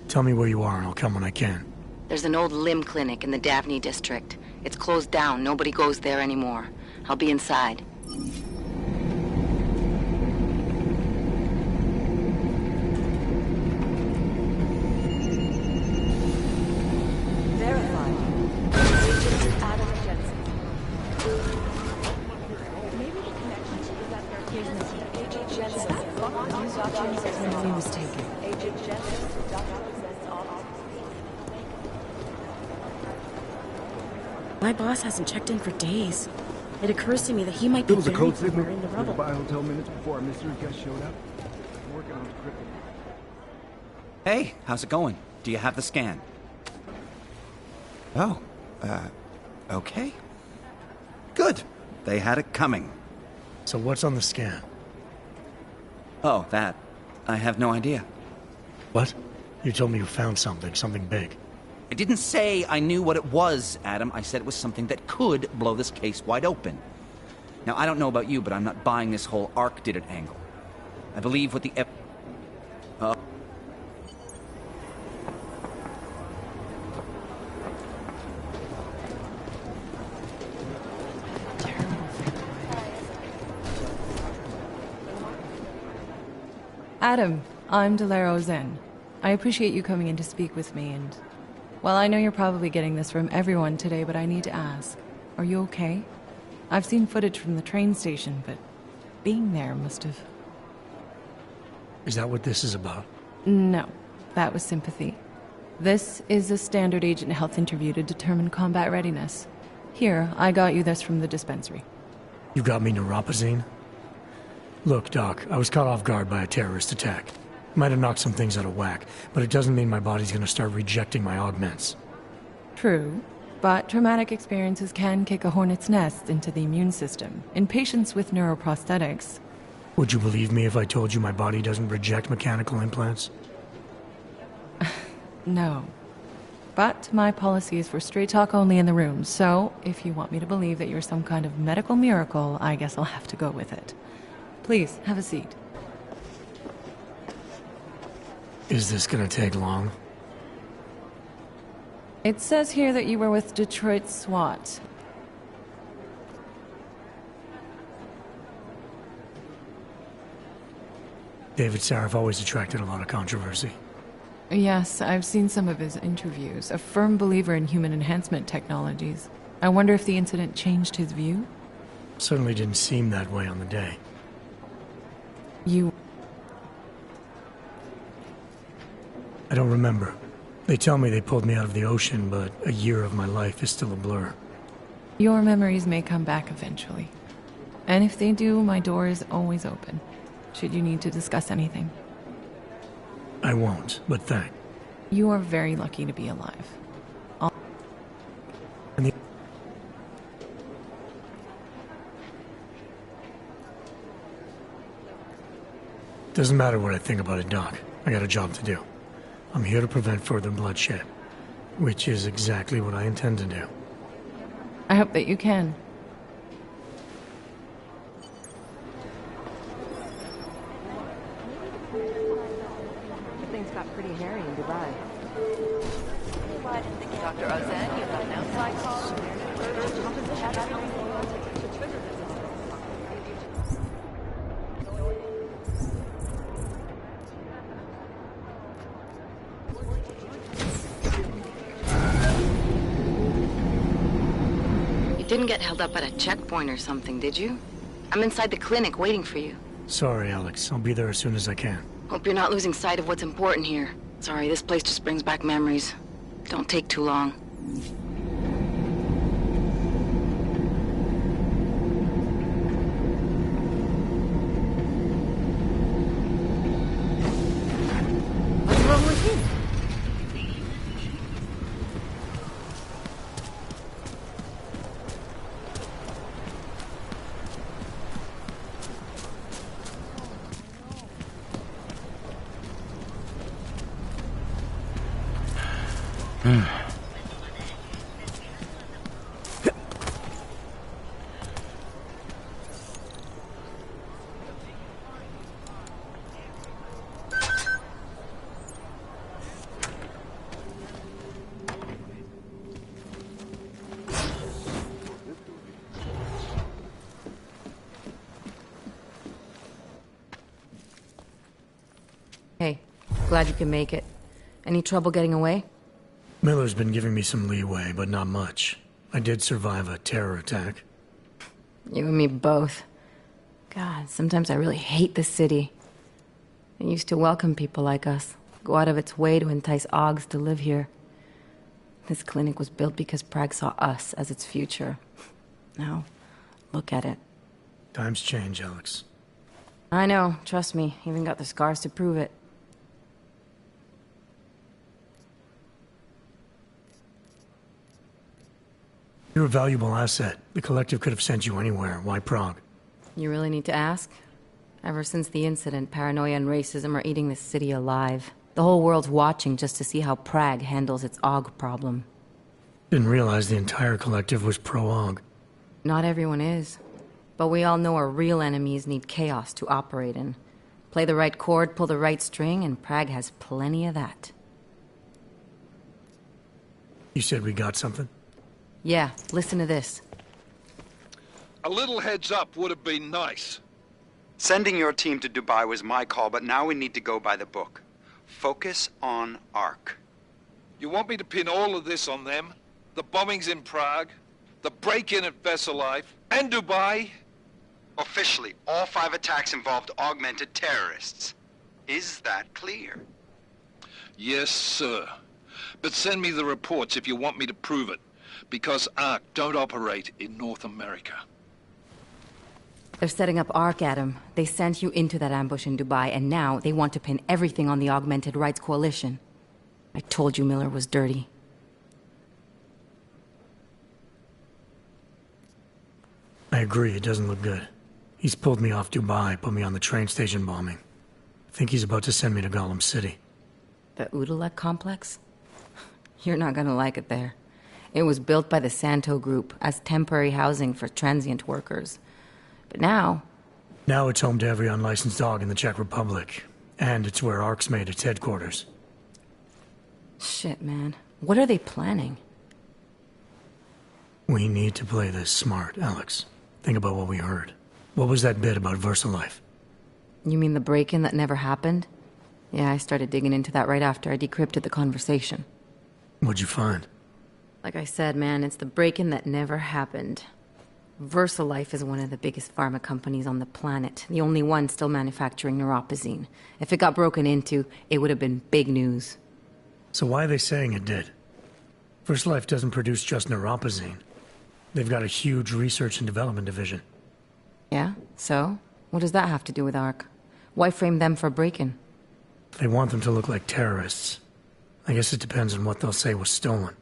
Tell me where you are and I'll come when I can. There's an old limb clinic in the Daphne district. It's closed down. Nobody goes there anymore. I'll be inside. My boss hasn't checked in for days. It occurs to me that he might be There was a code signal in the for the rubble. buy hotel minutes before our mystery guest showed up. I'm working on decrypting. Hey, how's it going? Do you have the scan? Oh, okay. Good. They had it coming. So what's on the scan? Oh, that. I have no idea. What? You told me you found something big. I didn't say I knew what it was, Adam. I said it was something that could blow this case wide open. Now, I don't know about you, but I'm not buying this whole Ark did it angle. I believe what the Adam, I'm Delaro Zen. I appreciate you coming in to speak with me, and... well, I know you're probably getting this from everyone today, but I need to ask. Are you okay? I've seen footage from the train station, but being there must have... Is that what this is about? No, that was sympathy. This is a standard agent health interview to determine combat readiness. Here, I got you this from the dispensary. You got me neuropazine? Look, Doc, I was caught off guard by a terrorist attack. Might have knocked some things out of whack, but it doesn't mean my body's gonna start rejecting my augments. True, but traumatic experiences can kick a hornet's nest into the immune system. In patients with neuroprosthetics... Would you believe me if I told you my body doesn't reject mechanical implants? No. But my policy is for straight talk only in the room, so if you want me to believe that you're some kind of medical miracle, I guess I'll have to go with it. Please, have a seat. Is this gonna take long? It says here that you were with Detroit SWAT. David Sarif always attracted a lot of controversy. Yes, I've seen some of his interviews. A firm believer in human enhancement technologies. I wonder if the incident changed his view? Certainly didn't seem that way on the day. You... I don't remember. They tell me they pulled me out of the ocean, but a year of my life is still a blur. Your memories may come back eventually. And if they do, my door is always open, should you need to discuss anything. I won't, but thanks. You are very lucky to be alive. Doesn't matter what I think about it, Doc. I got a job to do. I'm here to prevent further bloodshed, which is exactly what I intend to do. I hope that you can. Things got pretty hairy in Dubai. Why didn't think Dr. Ozan, you've got an outside call? You didn't get held up at a checkpoint or something, did you? I'm inside the clinic waiting for you. Sorry, Alex. I'll be there as soon as I can. Hope you're not losing sight of what's important here. Sorry, this place just brings back memories. Don't take too long. What's wrong with him? Hey, glad you can make it. Any trouble getting away? Miller's been giving me some leeway, but not much. I did survive a terror attack. You and me both. God, sometimes I really hate this city. It used to welcome people like us, go out of its way to entice Augs to live here. This clinic was built because Prague saw us as its future. Now, look at it. Times change, Alex. I know, trust me, even got the scars to prove it. You're a valuable asset. The Collective could have sent you anywhere. Why Prague? You really need to ask? Ever since the incident, paranoia and racism are eating this city alive. The whole world's watching just to see how Prague handles its Aug problem. Didn't realize the entire Collective was pro-Aug. Not everyone is. But we all know our real enemies need chaos to operate in. Play the right chord, pull the right string, and Prague has plenty of that. You said we got something? Yeah, listen to this. A little heads up would have been nice. Sending your team to Dubai was my call, but now we need to go by the book. Focus on Ark. You want me to pin all of this on them? The bombings in Prague, the break-in at Vesellife, and Dubai? Officially, all 5 attacks involved augmented terrorists. Is that clear? Yes, sir. But send me the reports if you want me to prove it, because Ark don't operate in North America. They're setting up Ark, Adam. They sent you into that ambush in Dubai, and now they want to pin everything on the Augmented Rights Coalition. I told you Miller was dirty. I agree, it doesn't look good. He's pulled me off Dubai, put me on the train station bombing. I think he's about to send me to Gollum City. The Udalek complex? You're not gonna like it there. It was built by the Santo Group as temporary housing for transient workers. But now... Now it's home to every unlicensed dog in the Czech Republic. And it's where Ark's made its headquarters. Shit, man. What are they planning? We need to play this smart, Alex. Think about what we heard. What was that bit about VersaLife? You mean the break-in that never happened? Yeah, I started digging into that right after I decrypted the conversation. What'd you find? Like I said, man, it's the break-in that never happened. VersaLife is one of the biggest pharma companies on the planet, the only one still manufacturing neuropozyne. If it got broken into, it would have been big news. So why are they saying it did? First Life doesn't produce just neuropazine. They've got a huge research and development division. Yeah? So? What does that have to do with ARC? Why frame them for break-in? They want them to look like terrorists. I guess it depends on what they'll say was stolen.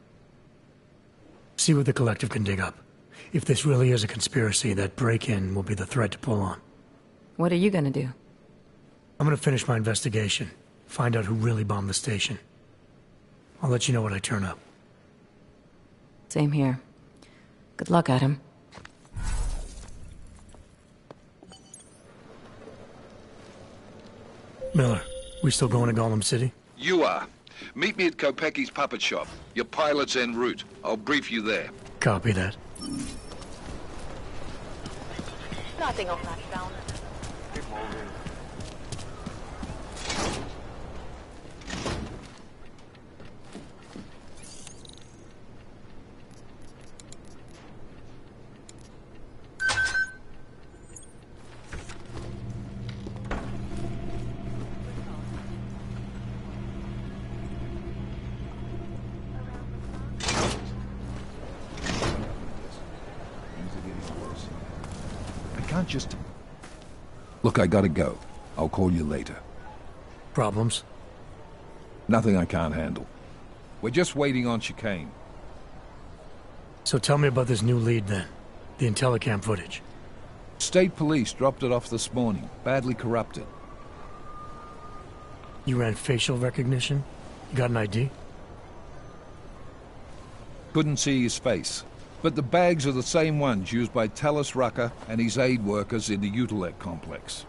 See what the Collective can dig up. If this really is a conspiracy, that break-in will be the thread to pull on. What are you gonna do? I'm gonna finish my investigation. Find out who really bombed the station. I'll let you know when I turn up. Same here. Good luck, Adam. Miller, we still going to Golem City? You are. Meet me at Kopecki's puppet shop. Your pilot's en route. I'll brief you there. Copy that. Nothing on that down. Can't just... Look, I gotta go. I'll call you later. Problems? Nothing I can't handle. We're just waiting on chicane. So tell me about this new lead then. The Intellicam footage. State police dropped it off this morning. Badly corrupted. You ran facial recognition? You got an ID? Couldn't see his face. But the bags are the same ones used by Talos Rucker and his aid workers in the Utilec complex.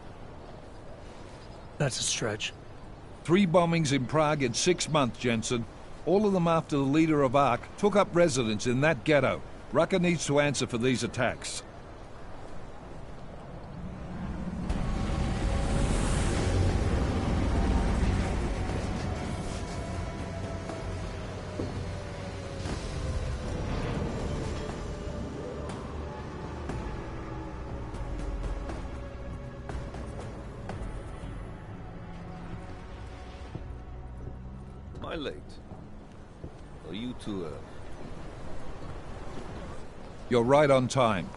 That's a stretch. 3 bombings in Prague in 6 months, Jensen. All of them after the leader of ARC took up residence in that ghetto. Rucker needs to answer for these attacks. Am I late? Are you too early? You're right on time.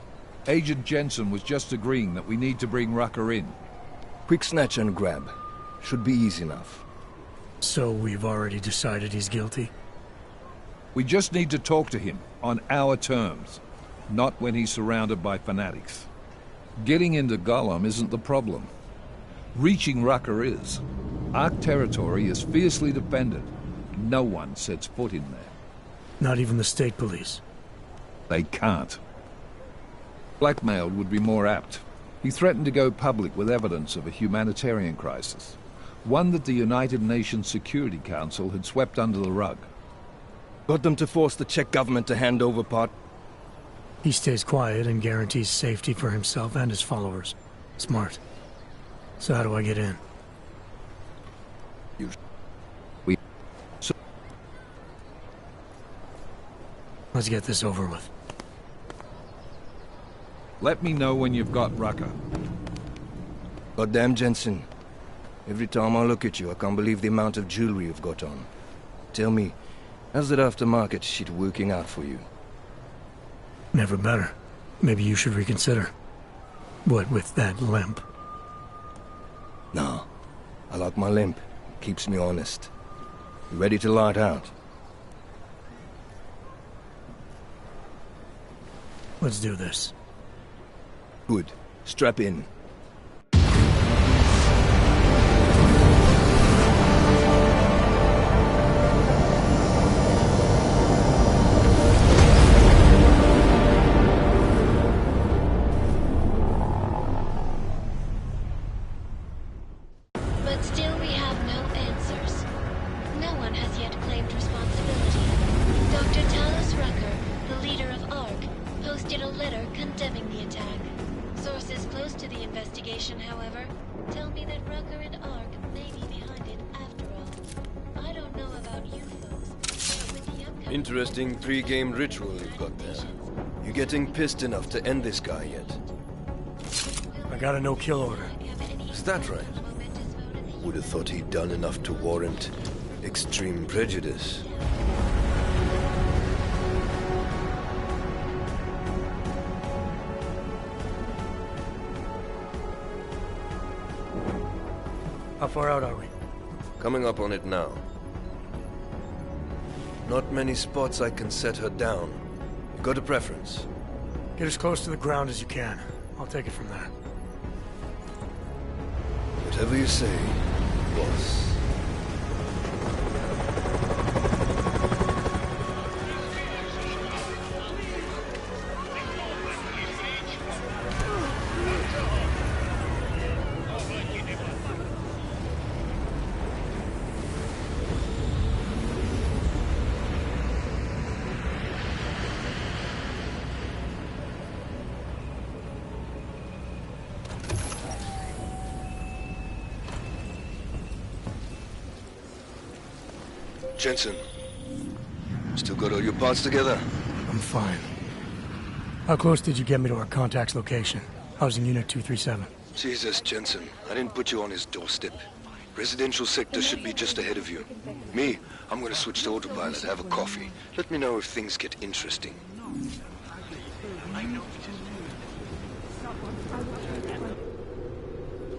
Agent Jensen was just agreeing that we need to bring Rucker in. Quick snatch and grab. Should be easy enough. So we've already decided he's guilty? We just need to talk to him on our terms, not when he's surrounded by fanatics. Getting into Golem isn't the problem. Reaching Rucker is. ARC territory is fiercely defended. No one sets foot in there. Not even the state police? They can't. Blackmail would be more apt. He threatened to go public with evidence of a humanitarian crisis. One that the United Nations Security Council had swept under the rug. Got them to force the Czech government to hand over part. He stays quiet and guarantees safety for himself and his followers. Smart. So how do I get in? Let's get this over with. Let me know when you've got Rucker. Goddamn, Jensen. Every time I look at you, I can't believe the amount of jewelry you've got on. Tell me, how's that aftermarket shit working out for you? Never better. Maybe you should reconsider. What with that limp? No. I like my limp. Keeps me honest. You ready to light out? Let's do this. Good. Strap in. But still we have no answers. No one has yet claimed responsibility. Dr. Talos Rucker, the leader of ARC, posted a letter condemning the attack. Sources close to the investigation, however, tell me that Rucker and ARC may be behind it after all. I don't know about you folks, but with the upcoming... Interesting pre-game ritual you've got there. You getting pissed enough to end this guy yet? I got a no-kill order. Is that right? Would have thought he'd done enough to warrant Extreme prejudice. How far out are we? Coming up on it now. Not many spots I can set her down. You got a preference? Get as close to the ground as you can. I'll take it from there. Whatever you say, boss. Jensen, still got all your parts together? I'm fine. How close did you get me to our contact's location? Housing Unit 237. Jesus, Jensen, I didn't put you on his doorstep. Residential sector should be just ahead of you. Me, I'm gonna switch to autopilot, have a coffee. Let me know if things get interesting.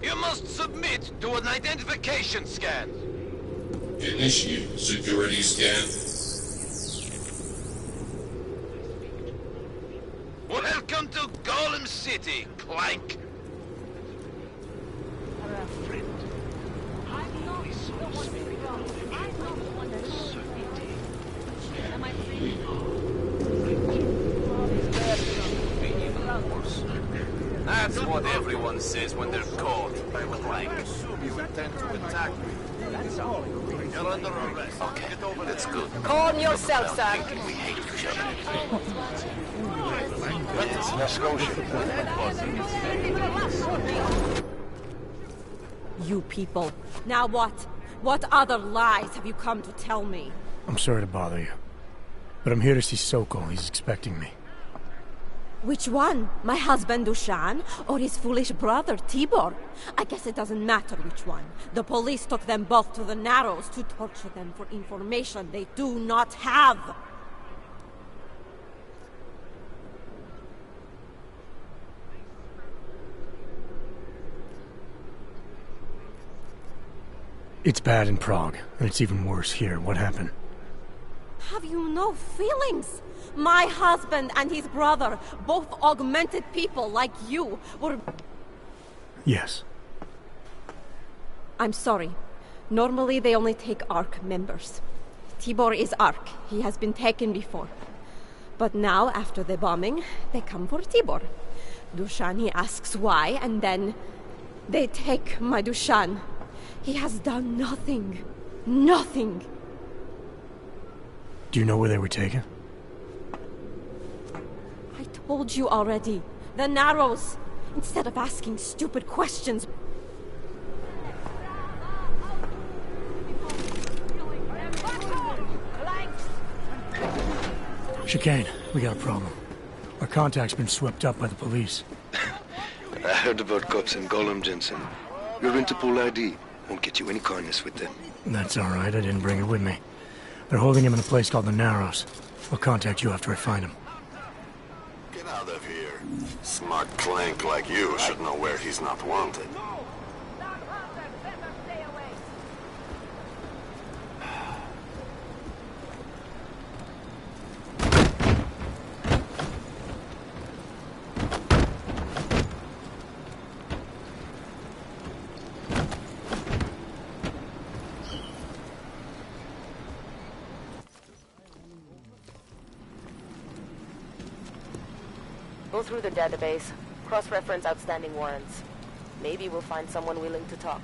You must submit to an identification scan. Initiate security scan. Welcome to Golem City, Clank. That's what everyone says when they're caught. I would like. I assume you intend to attack me. That's all. You're under arrest. Okay, that's good. Calm yourself, sir. We hate each other. Let's go. You people. Now what? What other lies have you come to tell me? I'm sorry to bother you, but I'm here to see Sokol. He's expecting me. Which one? My husband Dushan, or his foolish brother Tibor? I guess it doesn't matter which one. The police took them both to the Narrows to torture them for information they do not have. It's bad in Prague, and it's even worse here. What happened? Have you no feelings? My husband and his brother, both augmented people like you, were... Yes. I'm sorry. Normally they only take ARC members. Tibor is ARC. He has been taken before. But now, after the bombing, they come for Tibor. Dushan, he asks why, and then they take my Dushan. He has done nothing. Nothing. Do you know where they were taken? I told you already. The Narrows. Instead of asking stupid questions. Chicane, we got a problem. Our contact's been swept up by the police. I heard about cops in Golem, Jensen. Your Interpol ID won't get you any kindness with them. That's all right. I didn't bring it with me. They're holding him in a place called the Narrows. I'll contact you after I find him. Get out of here. Smart Clank like you should know where he's not wanted. Go through the database, cross-reference outstanding warrants. Maybe we'll find someone willing to talk.